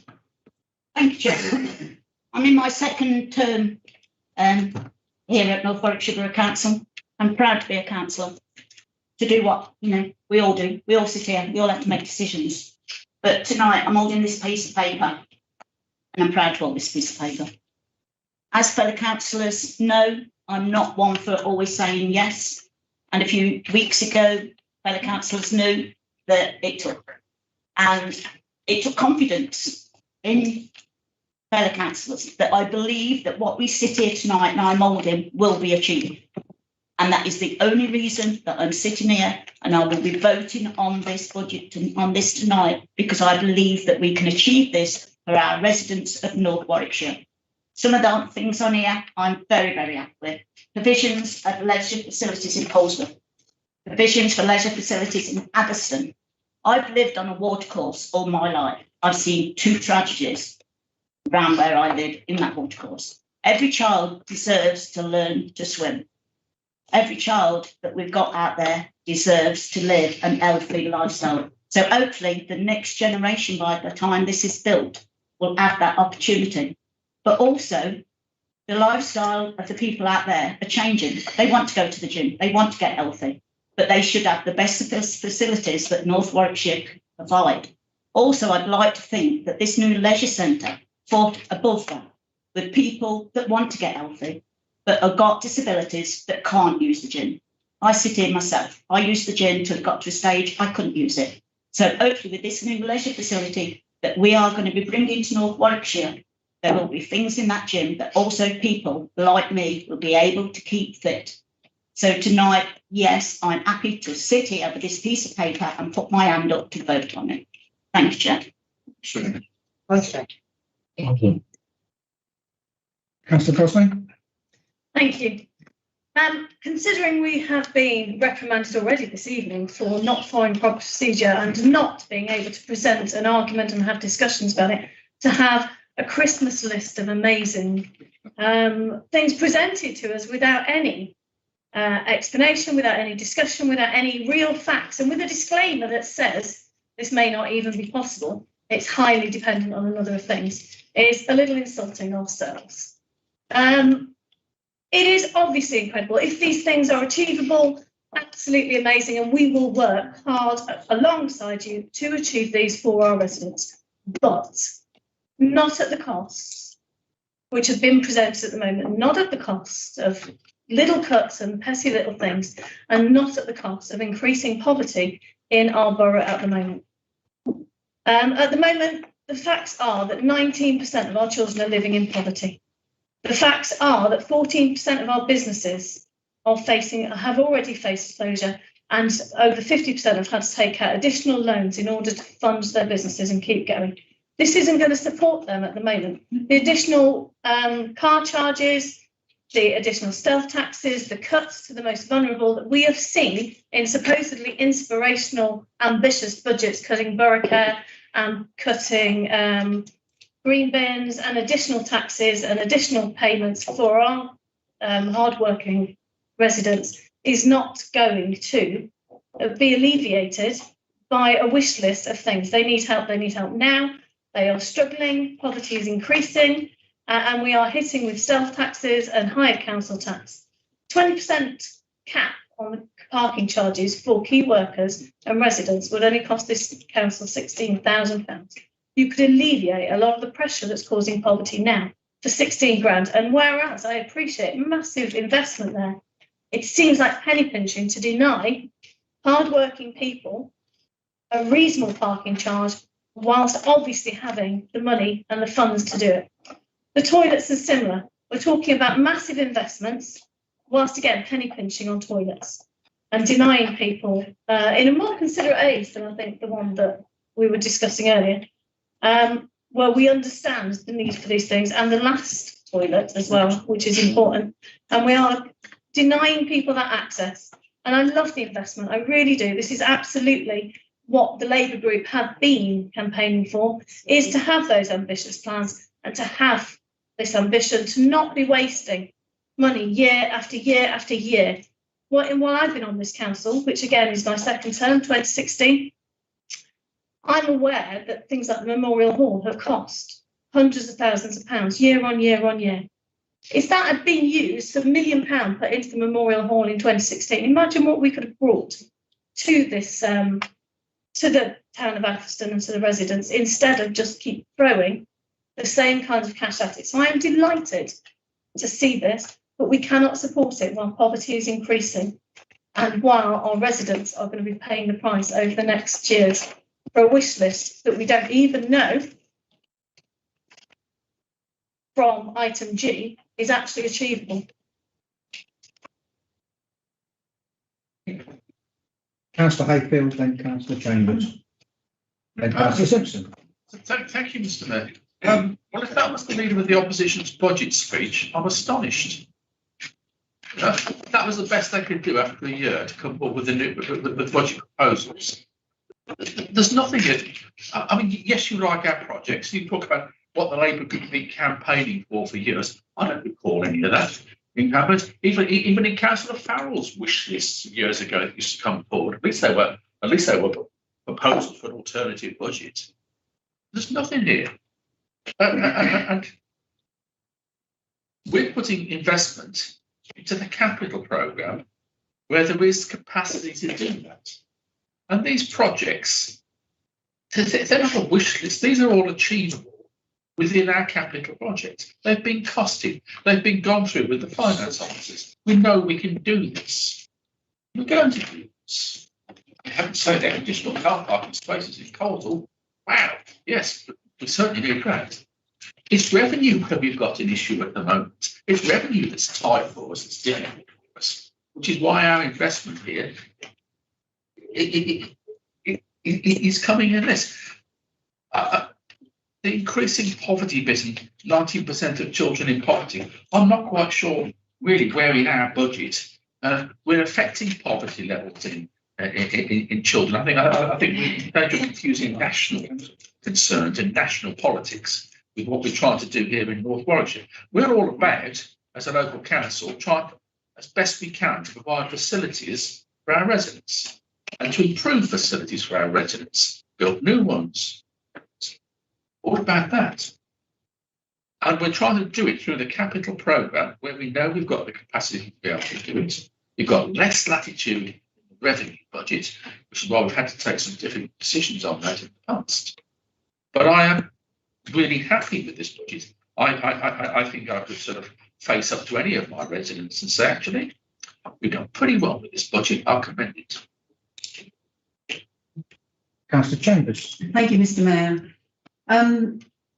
Thank you, Chair. I'm in my second term here at North Warwickshire Borough Council. I'm proud to be a councillor, to do what, we all do. We all sit here, we all have to make decisions. But tonight I'm holding this piece of paper, and I'm proud to hold this piece of paper. As fellow councillors know, I'm not one for always saying yes. And a few weeks ago, fellow councillors knew that it took. And it took confidence in fellow councillors that I believe that what we sit here tonight and I'm holding will be achieved. And that is the only reason that I'm sitting here, and I will be voting on this budget, on this tonight, because I believe that we can achieve this for our residents of North Warwickshire. Some of the things on here I'm very, very happy with. Provisions of leisure facilities in Polesworth. Provisions for leisure facilities in Addiston. I've lived on a watercourse all my life. I've seen 2 tragedies around where I live in that watercourse. Every child deserves to learn to swim. Every child that we've got out there deserves to live an healthy lifestyle. So hopefully the next generation, by the time this is built, will have that opportunity. But also the lifestyle of the people out there are changing. They want to go to the gym. They want to get healthy. But they should have the best facilities that North Warwickshire can provide. Also, I'd like to think that this new leisure centre fought above that, with people that want to get healthy, but have got disabilities that can't use the gym. I sit here myself. I used the gym till it got to a stage I couldn't use it. So hopefully with this new leisure facility that we are going to be bringing to North Warwickshire, there will be things in that gym that also people like me will be able to keep fit. So tonight, yes, I'm happy to sit here with this piece of paper and put my hand up to vote on it. Thank you, Chair. Thank you. Councillor Crossley. Thank you. Considering we have been reprimanded already this evening for not following proper procedure and not being able to present an argument and have discussions about it, to have a Christmas list of amazing things presented to us without any explanation, without any discussion, without any real facts, and with a disclaimer that says this may not even be possible, it's highly dependent on another of things, is a little insulting ourselves. It is obviously incredible. If these things are achievable, absolutely amazing, and we will work hard alongside you to achieve these for our residents, but not at the costs which have been presented at the moment, not at the cost of little cuts and petty little things, and not at the cost of increasing poverty in our borough at the moment. At the moment, the facts are that 19% of our children are living in poverty. The facts are that 14% of our businesses have already faced closure, and over 50% have had to take out additional loans in order to fund their businesses and keep going. This isn't going to support them at the moment. The additional car charges, the additional stealth taxes, the cuts to the most vulnerable that we have seen in supposedly inspirational, ambitious budgets, cutting borough care and cutting green bins and additional taxes and additional payments for our hardworking residents is not going to be alleviated by a wish list of things. They need help now. They are struggling, poverty is increasing, and we are hitting with stealth taxes and higher council tax. 20% cap on the parking charges for key workers and residents would only cost this council £16,000. You could alleviate a lot of the pressure that's causing poverty now for 16 grand. And whereas I appreciate massive investment there, it seems like penny pinching to deny hardworking people a reasonable parking charge whilst obviously having the money and the funds to do it. The toilets are similar. We're talking about massive investments whilst again penny pinching on toilets and denying people in a more considerate age than I think the one that we were discussing earlier, where we understand the need for these things, and the last toilet as well, which is important. And we are denying people that access. And I love the investment, I really do. This is absolutely what the Labour group have been campaigning for, is to have those ambitious plans and to have this ambition to not be wasting money year after year after year. While I've been on this council, which again is my second term, 2016, I'm aware that things like the Memorial Hall have cost hundreds of thousands of pounds year on year on year. If that had been used, £1 million put into the Memorial Hall in 2016, imagine what we could have brought to this, to the town of Atherstone and to the residents, instead of just keep throwing the same kinds of cash at it. So I am delighted to see this, but we cannot support it while poverty is increasing and while our residents are going to be paying the price over the next years for a wish list that we don't even know from item G is actually achievable. Councillor Hayfield, then Councillor Chambers, then Councillor Simpson. Thank you, Mr. Mayor. Well, if that was the leader of the opposition's budget speech, I'm astonished. That was the best they could do after a year to come up with the new with budget proposals. There's nothing that, I mean, yes, you like our projects. You talk about what the Labour could be campaigning for years. I don't recall any of that in cabinet. Even in Councillor Farrell's wish lists years ago that used to come forward. At least they were proposals for an alternative budget. There's nothing here. And we're putting investment into the capital programme where there is capacity to do that. And these projects, they're not a wish list. These are all achievable within our capital project. They've been costed. They've been gone through with the finance officers. We know we can do this. We're going to do this. I haven't said that additional car parking spaces in Coleshill. Wow, yes, we certainly need that. It's revenue that we've got an issue at the moment. It's revenue that's tight for us, it's difficult for us, which is why our investment here is coming in this. The increasing poverty business, 19% of children in poverty. I'm not quite sure really where in our budget we're affecting poverty levels in children. I think we're confusing national concerns and national politics with what we're trying to do here in North Warwickshire. We're all about, as a local council, trying as best we can to provide facilities for our residents and to improve facilities for our residents, build new ones. All about that. And we're trying to do it through the capital programme where we know we've got the capacity to be able to do it. We've got less latitude in the revenue budget, which is why we've had to take some different decisions on that in the past. But I am really happy with this budget. I think I could sort of face up to any of my residents and say, actually, we've done pretty well with this budget. I'll commend it. Councillor Chambers. Thank you, Mr. Mayor.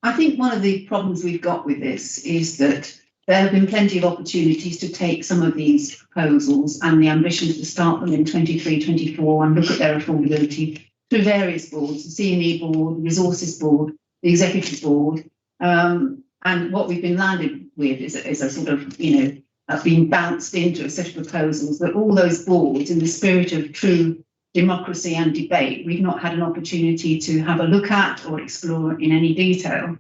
I think one of the problems we've got with this is that there have been plenty of opportunities to take some of these proposals and the ambitions to start them in 23-24 and look at their affordability through various boards, the C&E board, the resources board, the executive board, and what we've been landed with is a sort of, being bounced into a set of proposals that all those boards, in the spirit of true democracy and debate, we've not had an opportunity to have a look at or explore in any detail.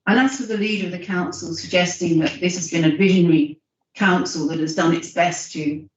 And as for the leader of the council suggesting that this has been a visionary council that has done its best to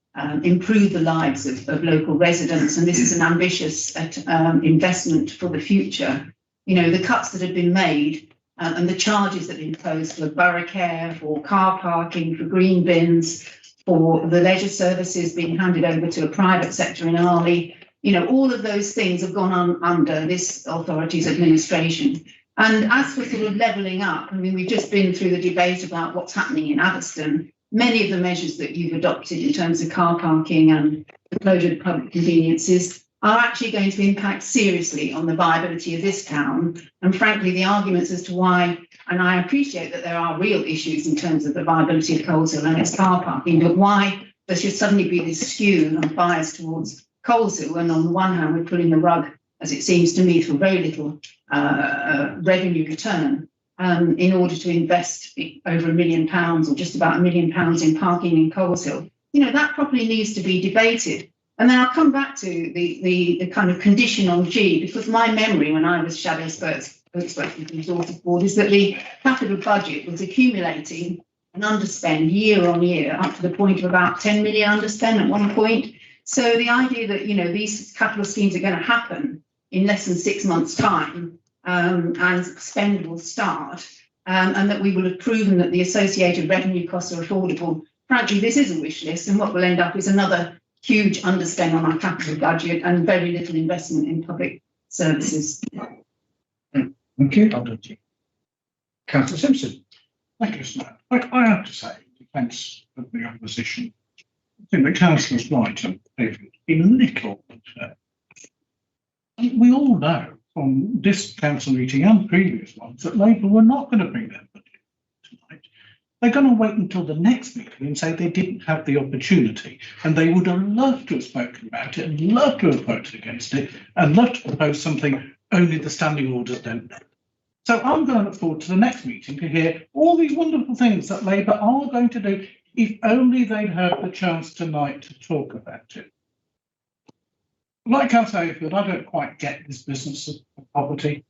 improve the lives of local residents, and this is an ambitious investment for the future, you know, the cuts that have been made and the charges that are imposed for borough care, for car parking, for green bins, for the leisure services being handed over to a private sector in Arley, you know, all of those things have gone on under this authority's administration. And as for sort of levelling up, I mean, we've just been through the debate about what's happening in Atherstone. Many of the measures that you've adopted in terms of car parking and the closure of public conveniences are actually going to impact seriously on the viability of this town. And frankly, the arguments as to why, and I appreciate that there are real issues in terms of the viability of Coleshill and its car parking, but why there should suddenly be this skew and bias towards Coleshill, and on the one hand, we're pulling the rug, as it seems to me, for very little revenue return in order to invest over £1 million or just about £1 million in parking in Coleshill. You know, that probably needs to be debated. And then I'll come back to the kind of condition on G, because my memory when I was shadow spokesperson for the Resources Board is that the capital budget was accumulating an underspend year on year up to the point of about 10 million underspend at one point. So the idea that, you know, these capital schemes are going to happen in less than 6 months' time and spend will start and that we will have proven that the associated revenue costs are affordable. Frankly, this is a wish list, and what will end up is another huge underspend on our capital budget and very little investment in public services. Thank you. Councillor Simpson. Thank you, Mr. Mayor. I have to say, in defence of the opposition, I think the councillor's right and David in a little unfair. We all know from this council meeting and previous ones that Labour were not going to bring their budget tonight. They're going to wait until the next meeting and say they didn't have the opportunity, and they would have loved to have spoken about it and loved to have voted against it and loved to propose something only the standing orders don't know. So I'm going to look forward to the next meeting to hear all these wonderful things that Labour are going to do, if only they'd had the chance tonight to talk about it. Like Councillor Hayfield, I don't quite get this business of poverty.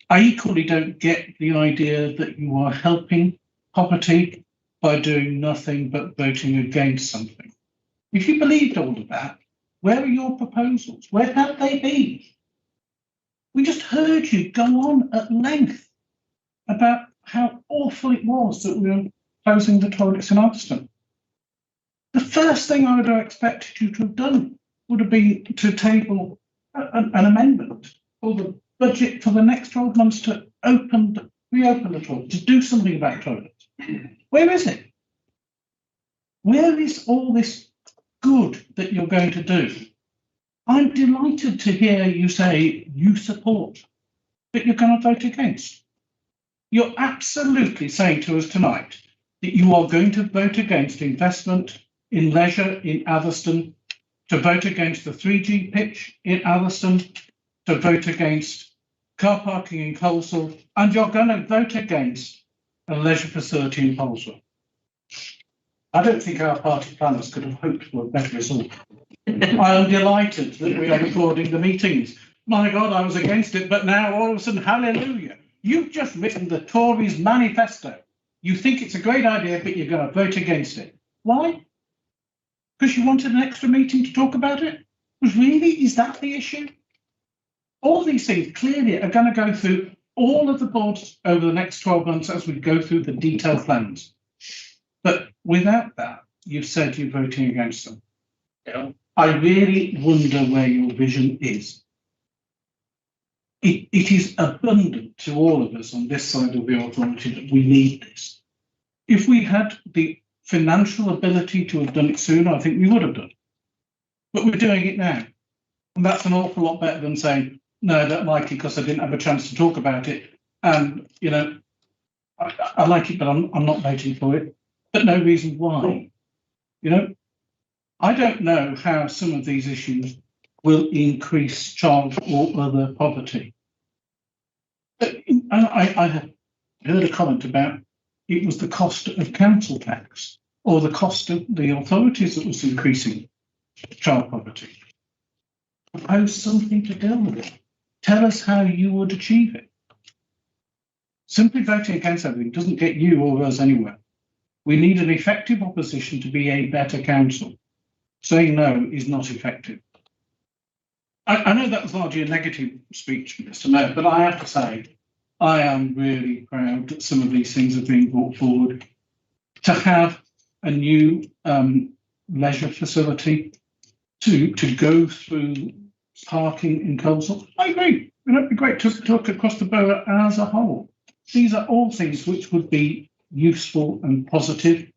I equally don't get the idea that you are helping poverty by doing nothing but voting against something. If you believed all of that, where are your proposals? Where have they been? We just heard you go on at length about how awful it was that we were closing the toilets in Atherstone. The first thing I would have expected you to have done would have been to table an amendment for the budget for the next 12 months to reopen the toilet, to do something about toilets. Where is it? Where is all this good that you're going to do? I'm delighted to hear you say you support, but you're going to vote against. You're absolutely saying to us tonight that you are going to vote against investment in leisure in Atherstone, to vote against the 3G pitch in Atherstone, to vote against car parking in Coleshill, and you're going to vote against a leisure facility in Coleshill. I don't think our party planners could have hoped for a better result. I am delighted that we are recording the meetings. My God, I was against it, but now all of a sudden, hallelujah. You've just written the Tories' manifesto. You think it's a great idea, but you're going to vote against it. Why? Because you wanted an extra meeting to talk about it? Really? Is that the issue? All these things clearly are going to go through all of the boards over the next 12 months as we go through the detailed plans. But without that, you've said you're voting against them. Yeah. I really wonder where your vision is. It is abundant to all of us on this side of the authority that we need this. If we had the financial ability to have done it sooner, I think we would have done. But we're doing it now. And that's an awful lot better than saying, no, I don't like it because I didn't have a chance to talk about it. And, you know, I like it, but I'm not voting for it. But no reason why. You know, I don't know how some of these issues will increase child or other poverty. And I heard a comment about it was the cost of council tax or the cost of the authorities that was increasing child poverty. Propose something to deal with it. Tell us how you would achieve it. simply voting against everything doesn't get you or us anywhere. We need an effective opposition to be a better council. Saying no is not effective. I know that was largely a negative speech, Mr. Mayor, but I have to say, I am really proud that some of these things have been brought forward. To have a new leisure facility, to go through parking in Coleshill, I agree. It'd be great to talk across the borough as a whole. These are all things which would be useful and positive,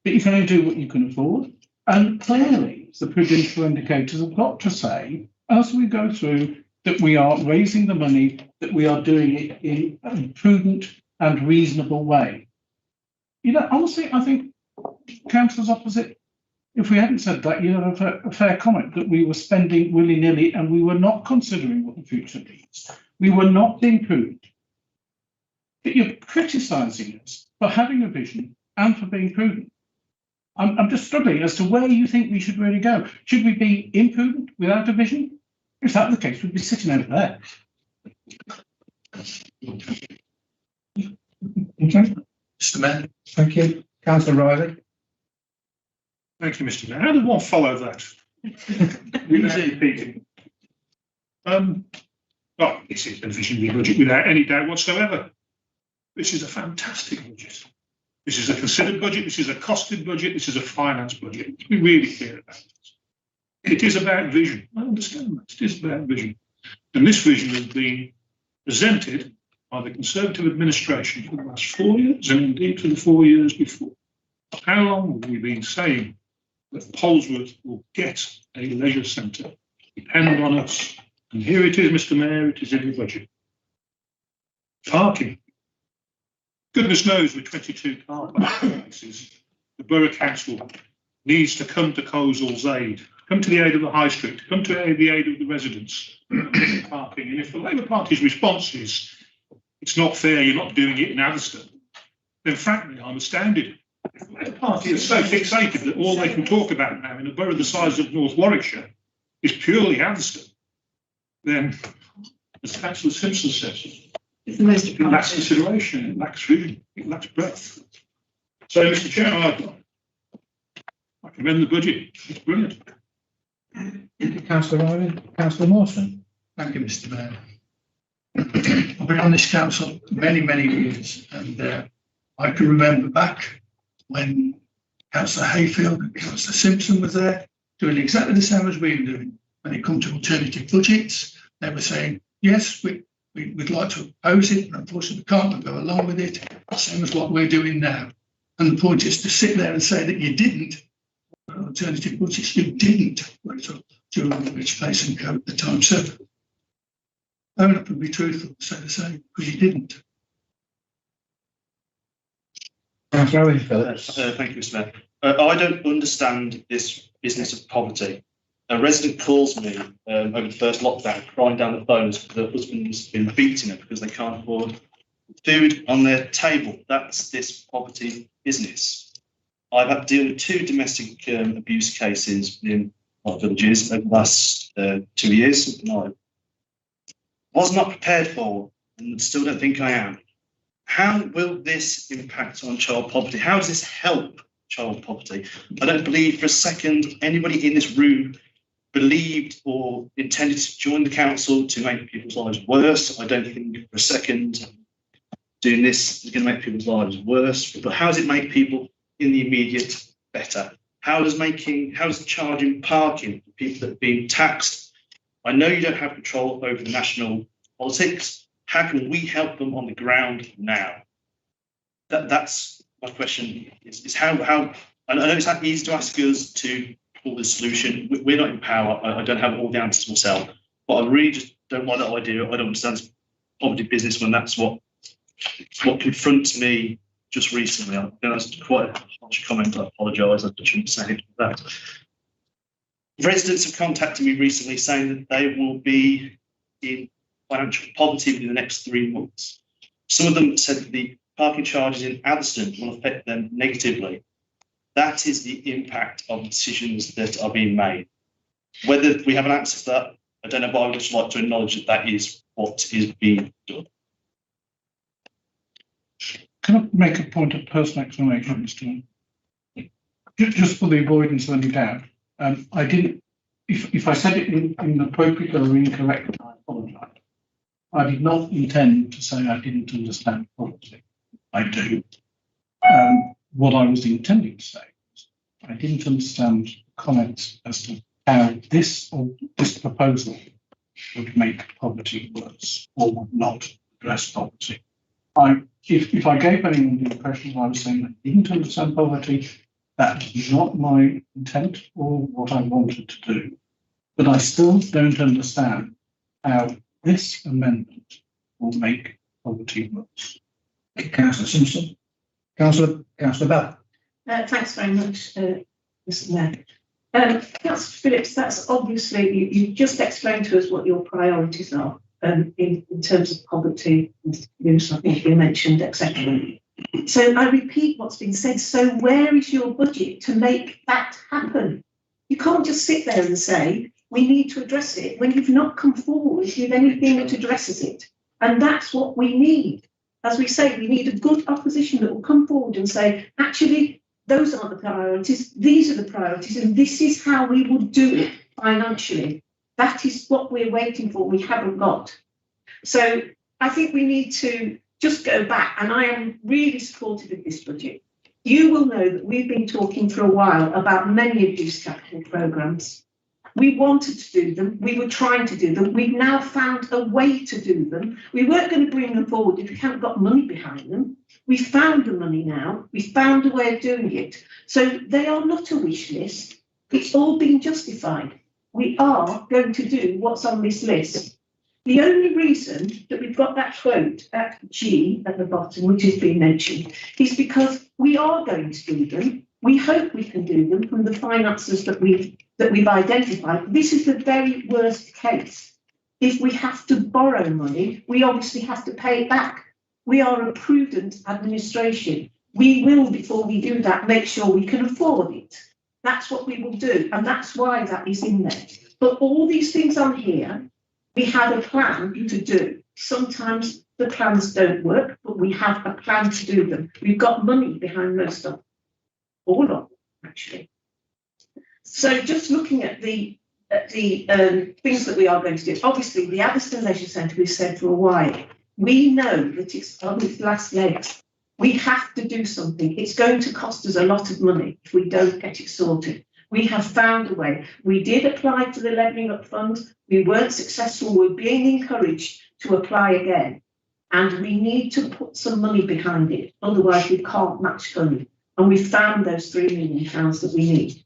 but you can only do what you can afford. And clearly, the prudential indicators have got to say, as we go through, that we are raising the money, that we are doing it in a prudent and reasonable way. You know, honestly, I think councillors opposite, if we hadn't said that, you'd have a fair comment that we were spending willy-nilly and we were not considering what the future needs. We were not being prudent. But you're criticising us for having a vision and for being prudent. I'm just struggling as to where you think we should really go. Should we be imprudent without a vision? If that were the case, we'd be sitting over there. Okay. Mr. Mayor. Thank you. Councillor Riley. Thank you, Mr. Mayor. How does one follow that? Without repeating. Well, this is a visionary budget without any doubt whatsoever. This is a fantastic budget. This is a considered budget. This is a costed budget. This is a finance budget. Let's be really clear about this. It is about vision. I understand that. It is about vision. And this vision has been presented by the Conservative administration for the last 4 years and indeed for the 4 years before. How long have we been saying that Polesworth will get a leisure centre? Depend on us. And here it is, Mr. Mayor, it is in the budget. Parking. Goodness knows with 22 car places, the Borough Council needs to come to Coleshill's aid, come to the aid of the High Street, come to the aid of the residents. Parking. And if the Labour Party's response is, it's not fair, you're not doing it in Atherstone, then frankly, I'm astounded. If the Labour Party is so fixated that all they can talk about now in a borough the size of North Warwickshire is purely Atherstone, then, as Councillor Simpson says, it lacks consideration, it lacks vision, it lacks breadth. So, Mr. Chairman, I commend the budget. It's brilliant. Councillor Riley. Councillor Mawson. Thank you, Mr. Mayor. I've been on this council many, many years, and I can remember back when Councillor Hayfield and Councillor Simpson was there doing exactly the same as we were doing. When it comes to alternative budgets, they were saying, yes, we'd like to oppose it, but unfortunately we can't go along with it, same as what we're doing now. And the point is to sit there and say that you didn't, alternative budgets, you didn't vote on during the Rich Place and Co at the time. So own up and be truthful, say the same, because you didn't. Thank you, Mr. Mayor. I don't understand this business of poverty. A resident calls me over the first lockdown, crying down the phone as the husband's been beating her because they can't afford food on their table. That's this poverty business. I've had to deal with 2 domestic abuse cases in my villages over the last 2 years, something like that. Was not prepared for, and still don't think I am. How will this impact on child poverty? How does this help child poverty? I don't believe for a second anybody in this room believed or intended to join the council to make people's lives worse. I don't think for a second doing this is going to make people's lives worse. But how does it make people in the immediate better? How does charging parking for people that are being taxed? I know you don't have control over the national politics. How can we help them on the ground now? That's my question. Is how I know it's not easy to ask us to pull the solution. We're not in power. I don't have all the answers myself, but I really just don't like that idea. I don't understand poverty business when that's what confronts me just recently. I think that's quite a harsh comment. I apologise. I shouldn't say it like that. Residents have contacted me recently saying that they will be in financial poverty within the next 3 months. Some of them said that the parking charges in Atherstone will affect them negatively. That is the impact of decisions that are being made. Whether we have an answer to that, I don't know, but I would just like to acknowledge that that is what is being done. Can I make a point of personal explanation, Mr. Just for the avoidance of any doubt, I didn't, if I said it inappropriate or incorrect, I apologise. I did not intend to say I didn't understand property. I do. What I was intending to say was I didn't understand comments as to how this proposal would make poverty worse or would not address poverty. If I gave anyone the impression I was saying I didn't understand poverty, that was not my intent or what I wanted to do. But I still don't understand how this amendment will make poverty worse. Councillor Simpson. Councillor Bell. Thanks very much, Mr. Mayor. Councillor Phillips, that's obviously, you just explained to us what your priorities are in terms of poverty, use, I think you mentioned, etc. So I repeat what's been said. So where is your budget to make that happen? You can't just sit there and say, we need to address it when you've not come forward with anything that addresses it. And that's what we need. As we say, we need a good opposition that will come forward and say, actually, those aren't the priorities, these are the priorities, and this is how we would do it financially. That is what we're waiting for, we haven't got. So I think we need to just go back, and I am really supportive of this budget. You will know that we've been talking for a while about many of these capital programmes. We wanted to do them, we were trying to do them, we've now found a way to do them. We weren't going to bring them forward if we haven't got money behind them. We found the money now, we found a way of doing it. So they are not a wish list, it's all been justified. We are going to do what's on this list. The only reason that we've got that quote at G at the bottom, which has been mentioned, is because we are going to do them. We hope we can do them from the finances that we've identified. This is the very worst case. If we have to borrow money, we obviously have to pay it back. We are a prudent administration. We will, before we do that, make sure we can afford it. That's what we will do, and that's why that is in there. But all these things on here, we have a plan to do. Sometimes the plans don't work, but we have a plan to do them. We've got money behind most of them. All of them, actually. So just looking at the things that we are going to do. Obviously, the Addiston Leisure Centre, we've said for a while, we know that it's on its last legs. We have to do something. It's going to cost us a lot of money if we don't get it sorted. We have found a way. We did apply to the Levelling Up Fund. We weren't successful. We're being encouraged to apply again. And we need to put some money behind it. Otherwise, we can't match funding. And we found those £3 million that we need.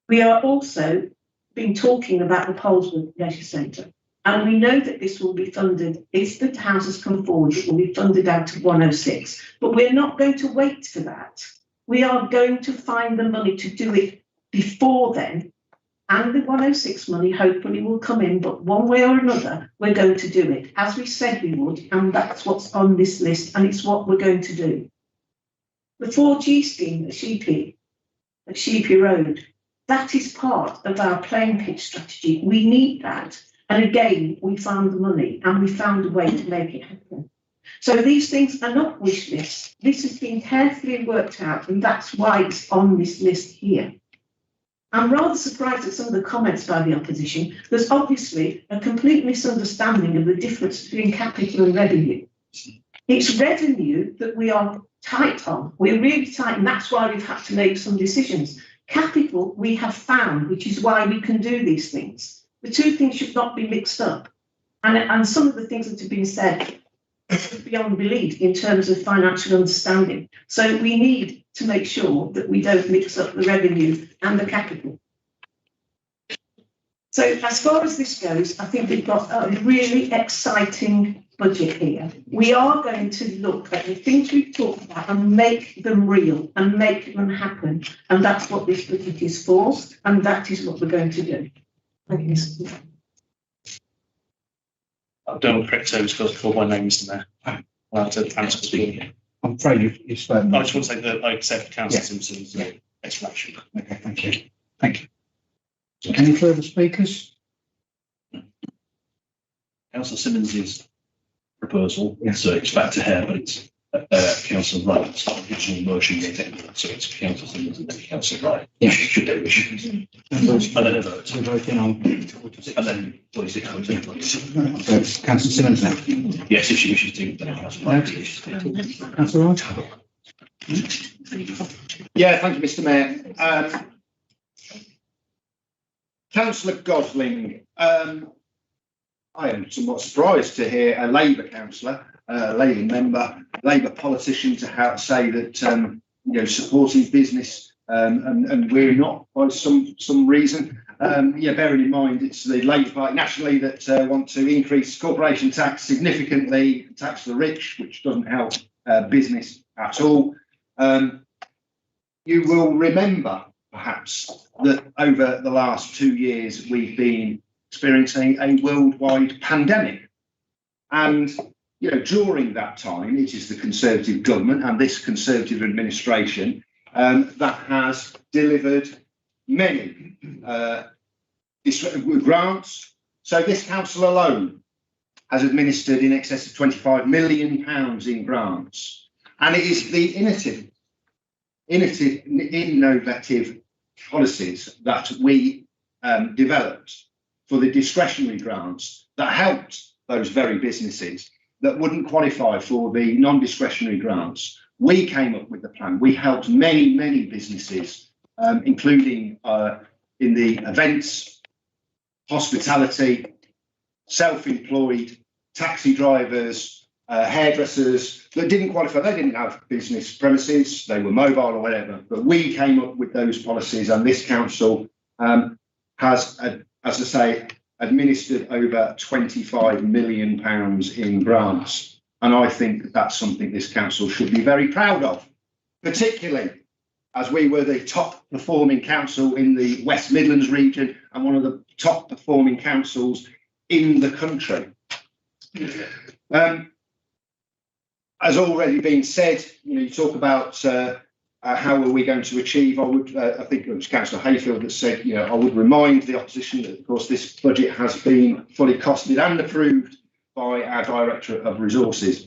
We are also been talking about the Poleswood Leisure Centre. And we know that this will be funded, if the houses come forward, it will be funded out of 106. But we're not going to wait for that. We are going to find the money to do it before then. And the 106 money hopefully will come in, but one way or another, we're going to do it, as we said we would, and that's what's on this list, and it's what we're going to do. The 4G scheme at Sheepy Road, that is part of our playing pitch strategy. We need that. And again, we found the money and we found a way to make it happen. So these things are not wish lists. This has been carefully worked out, and that's why it's on this list here. I'm rather surprised at some of the comments by the opposition. There's obviously a complete misunderstanding of the difference between capital and revenue. It's revenue that we are tight on. We're really tight, and that's why we've had to make some decisions. Capital we have found, which is why we can do these things. The two things should not be mixed up. And some of the things that have been said are beyond belief in terms of financial understanding. So we need to make sure that we don't mix up the revenue and the capital. So as far as this goes, I think we've got a really exciting budget here. We are going to look at the things we've talked about and make them real and make them happen. And that's what this budget is for, and that is what we're going to do. Thank you. I don't want correct service because called my name, Mr. Mayor. I'll have to answer speaking. I'm afraid you've spoken. I just want to say that I accept Councillor Simpson's explanation. Okay, thank you. Thank you. Any further speakers? Councillor Simmons's proposal, so it's back to her, but it's Councillor Wright's original motion, so it's Councillor Simmons and then Councillor Wright. Yeah. Should they wish. And then a vote. We're voting on. And then 46. So it's Councillor Simmons now. Yes, if she wishes to, then Councillor Wright. Councillor Wright? Yeah, thank you, Mr. Mayor. Councillor Gosling, I am somewhat surprised to hear a Labour councillor, a Labour member, Labour politician to say that supporting business and we're not by some reason. Bearing in mind it's the Labour Party nationally that want to increase corporation tax significantly, tax the rich, which doesn't help business at all. You will remember perhaps that over the last 2 years we've been experiencing a worldwide pandemic, and during that time it is the Conservative government and this Conservative administration that has delivered many grants. So this council alone has administered in excess of £25 million in grants, and it is the innovative policies that we developed for the discretionary grants that helped those very businesses that wouldn't qualify for the non-discretionary grants. We came up with the plan. We helped many businesses, including in the events, hospitality, self-employed, taxi drivers, hairdressers that didn't qualify. They didn't have business premises, they were mobile or whatever, but we came up with those policies, and this council has, as I say, administered over £25 million in grants. And I think that's something this council should be very proud of, particularly as we were the top performing council in the West Midlands region and one of the top performing councils in the country. As already been said, you talk about how are we going to achieve. I think it was Councillor Hayfield that said, I would remind the opposition that, of course, this budget has been fully costed and approved by our Directorate of Resources.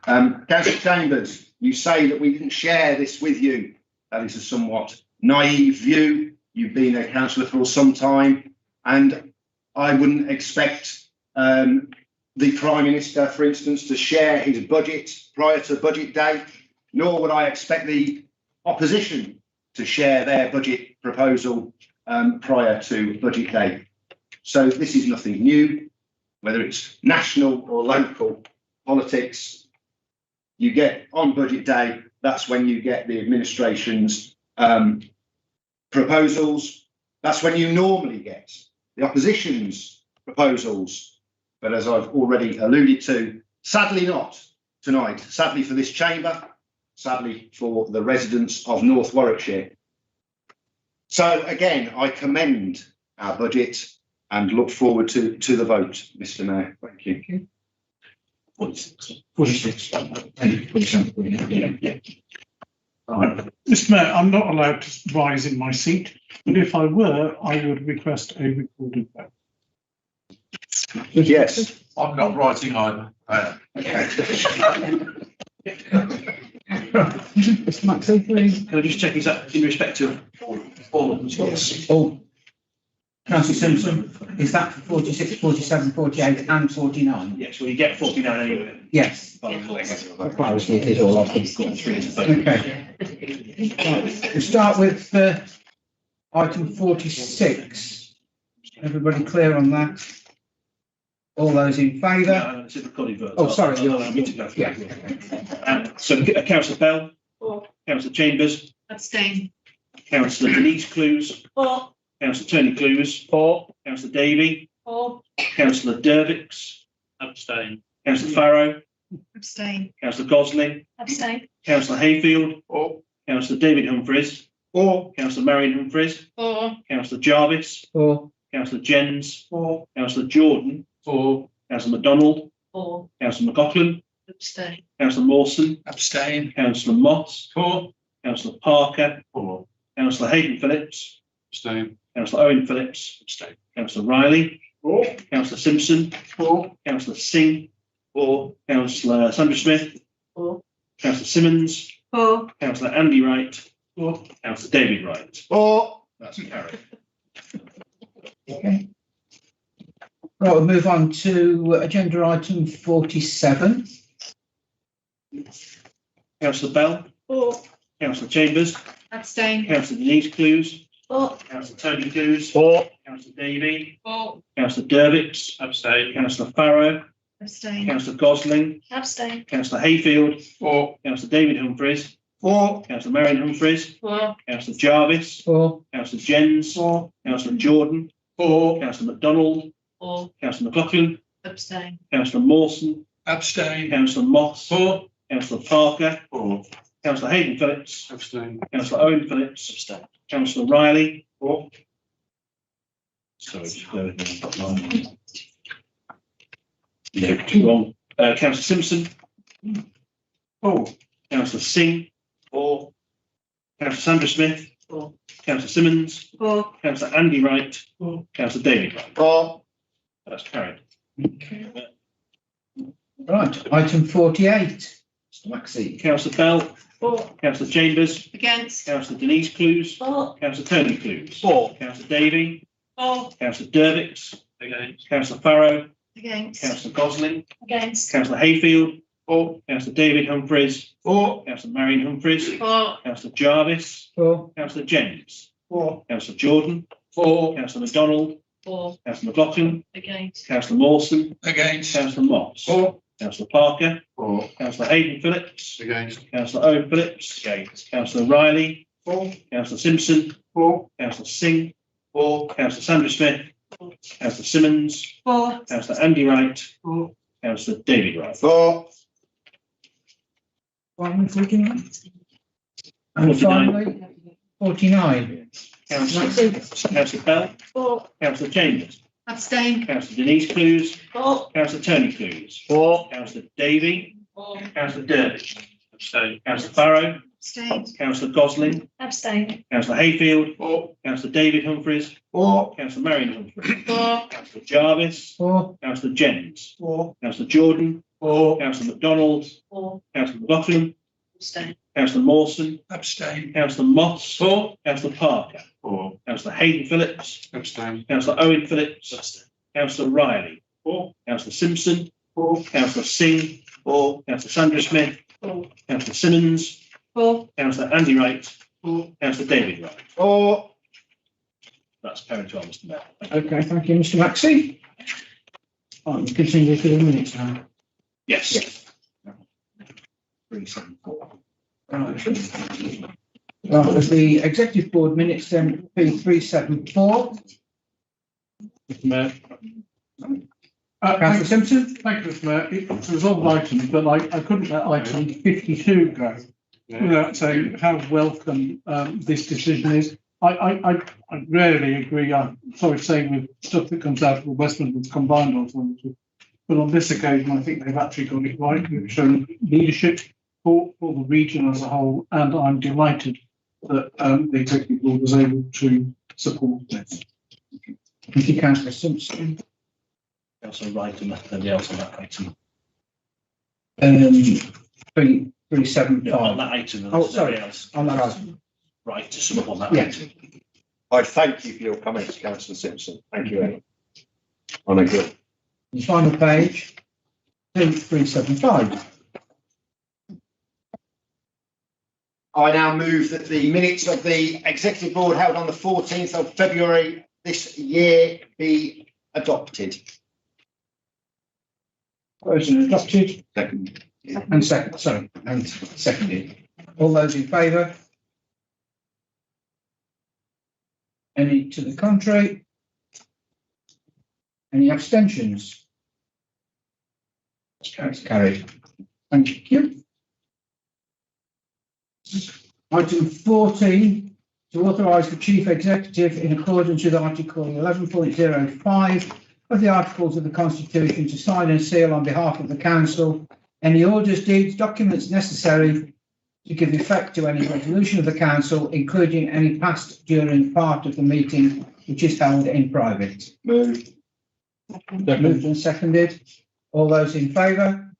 Councillor Chambers, you say that we didn't share this with you. That is a somewhat naive view. You've been a councillor for some time, and I wouldn't expect the Prime Minister, for instance, to share his budget prior to budget day, nor would I expect the opposition to share their budget proposal prior to budget day. So this is nothing new, whether it's national or local politics. You get on budget day, that's when you get the administration's proposals. That's when you normally get the opposition's proposals. But as I've already alluded to, sadly not tonight, sadly for this chamber, sadly for the residents of North Warwickshire. So again, I commend our budget and look forward to the vote, Mr. Mayor. Thank you. 46. Mr. Mayor, I'm not allowed to rise in my seat, but if I were, I would request a recorded vote. Yes. I'm not writing either. Mr. Maxey, please. Can I just check, is that in respect of all of them? Yes. All. Councillor Simpson, is that for 46, 47, 48 and 49? Yes, well, you get 49 anyway. Yes. Clarity, it is all of them. Okay. Right. We'll start with item 46. Everybody clear on that? All those in favour? Oh, sorry. Yeah. So Councillor Bell. For. Councillor Chambers. Abstain. Councillor Denise Clues. For. Councillor Tony Clues. For. Councillor Davey. For. Councillor Dervix. Abstain. Councillor Farrow. Abstain. Councillor Gosling. Abstain. Councillor Hayfield. For. Councillor David Humphreys. For. Councillor Marion Humphreys. For. Councillor Jarvis. For. Councillor Jens. For. Councillor Jordan. For. Councillor MacDonald. For. Councillor McLaughlin. Abstain. Councillor Mawson. Abstain. Councillor Moss. For. Councillor Parker. For. Councillor Hayden Phillips. Abstain. Councillor Owen Phillips. Abstain. Councillor Riley. For. Councillor Simpson. For. Councillor Singh. For. Councillor Sandra Smith. For. Councillor Simmons, For. Councillor Andy Wright, or Councillor David Wright. For. That's carried. Okay. Right, we'll move on to agenda item 47. Councillor Bell, For. Councillor Chambers, Abstain. Councillor Denise Clues, For. Councillor Tony Clues, For. Councillor Davey, For. Councillor Dervix, Abstain. Councillor Farrow, Abstain. Councillor Gosling, Abstain. Councillor Hayfield, For. Councillor David Humphreys, For. Councillor Marion Humphreys, For. Councillor Jarvis, For. Councillor Jens, Councillor Jordan, For. Councillor MacDonald, For. Councillor McLaughlin, Abstain. Councillor Mawson, Abstain. Councillor Moss, For. Councillor Parker, For. Councillor Hayden Phillips, Abstain. Councillor Owen Phillips, Abstain. Councillor Riley, For. Sorry, just bear with me, I've got mine. wrong. Councillor Simpson, For. Councillor Singh, or Councillor Sandra Smith, For. Councillor Simmons, For. Councillor Andy Wright, Councillor David Wright. For. That's carried. Right, item 48. Mr. Maxey. Councillor Bell, For. Councillor Chambers, Against. Councillor Denise Clues, For. Councillor Tony Clues, For. Councillor Davey, For. Councillor Dervix, Against. Councillor Farrow, Against. Councillor Gosling, Against. Councillor Hayfield, Councillor David Humphreys, For. Councillor Marion Humphreys, For. Councillor Jarvis, For. Councillor Jens, For. Councillor Jordan, For. Councillor MacDonald, For. Councillor McLaughlin, Against. Councillor Mawson, Against. Councillor Moss, For. Councillor Parker, For. Councillor Hayden Phillips, Against. Councillor Owen Phillips, Councillor Riley, For. Councillor Simpson, For. Councillor Singh, Councillor Sandra Smith, Councillor Simmons, For. Councillor Andy Wright, For. Councillor David Wright. For. And finally, 49. Councillor Bell, For. Councillor Chambers, Abstain. Councillor Denise Clues, For. Councillor Tony Clues, For. Councillor Davey, For. Councillor Dervish, Abstain. Councillor Farrow, Abstain. Councillor Gosling, Abstain. Councillor Hayfield, For. Councillor David Humphreys, For. Councillor Marion Humphreys, For. Councillor Jarvis, For. Councillor Jens, For. Councillor Jordan, For. Councillor MacDonald, For. Councillor McLaughlin, Abstain. Councillor Mawson, Abstain. Councillor Moss, For. Councillor Parker, For. Councillor Hayden Phillips, Abstain. Councillor Owen Phillips, Councillor Riley, For. Councillor Simpson, For. Councillor Singh, Councillor Sandra Smith, For. Councillor Simmons, For. Councillor Andy Wright, For. Councillor David Wright. For. That's carried to Mr. Mayor. Okay, thank you, Mr. Maxey. Right, we continue to the minutes now. Yes. 374. Right. Right, with the executive board minutes then, P374. Mr. Mayor. Councillor Simpson? Thank you, Mr. Mayor. It's a resolved item, but I couldn't let item 52 go without saying how welcome this decision is. I rarely agree, I'm sorry to say, with stuff that comes out of the West Midlands Combined Authority, but on this occasion, I think they've actually got it right. They've shown leadership for the region as a whole, and I'm delighted that the executive board was able to support this. Thank you, Councillor Simpson. Councillor Wright and nobody else on that item. 375. On that item. Oh, sorry. nobody else. On that item. Right, to sum up on that Yeah. item. I thank you for your comments, Councillor Simpson. Thank you, Ellen. On a good. The final page, 375. I now move that the minutes of the executive board held on the 14th of February this year be adopted. Motion adopted. Second. And seconded. All those in favour? Any to the contrary? Any abstentions? That's carried. Thank you. Item 14, to authorise the chief executive in accordance with Article 11.05 of the Articles of the Constitution to sign and seal on behalf of the council any orders, deeds, documents necessary to give effect to any resolution of the council, including any passed during part of the meeting which is held in private. Moved. Moved and seconded. All those in favour?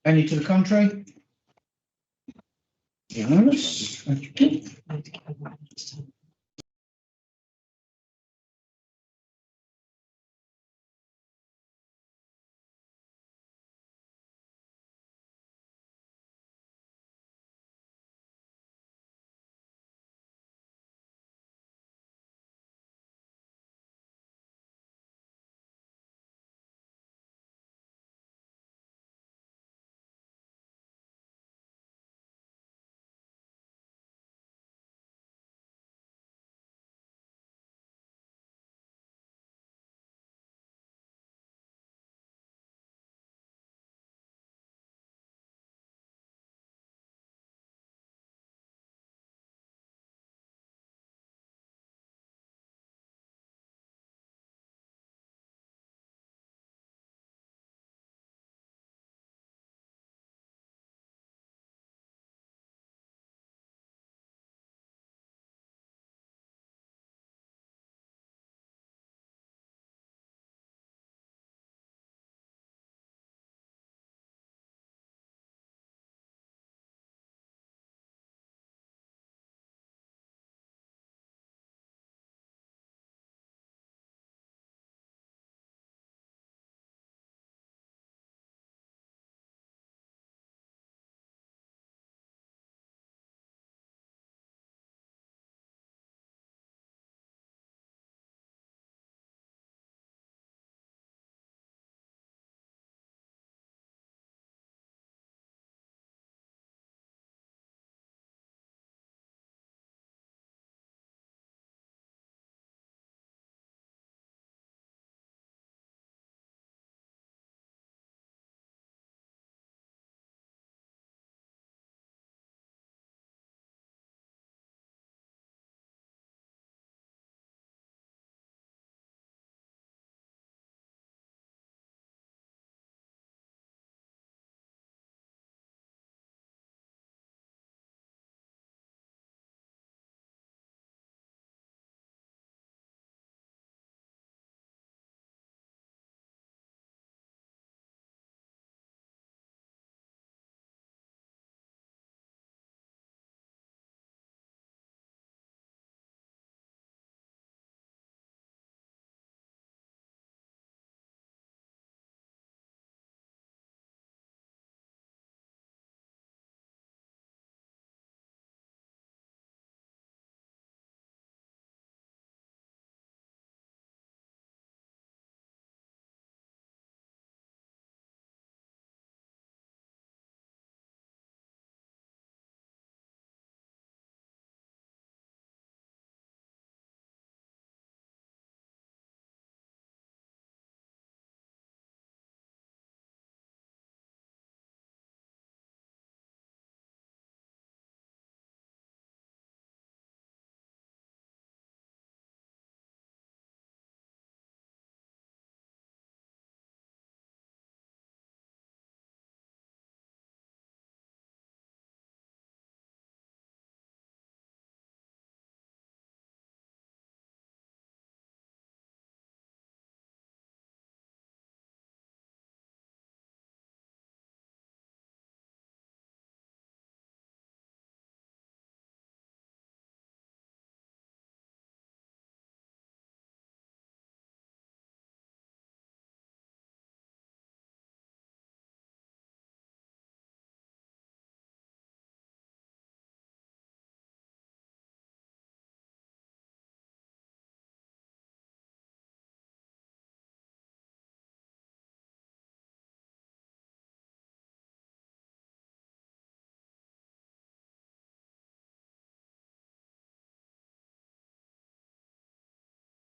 Any to the contrary? Unanimous. Thank you.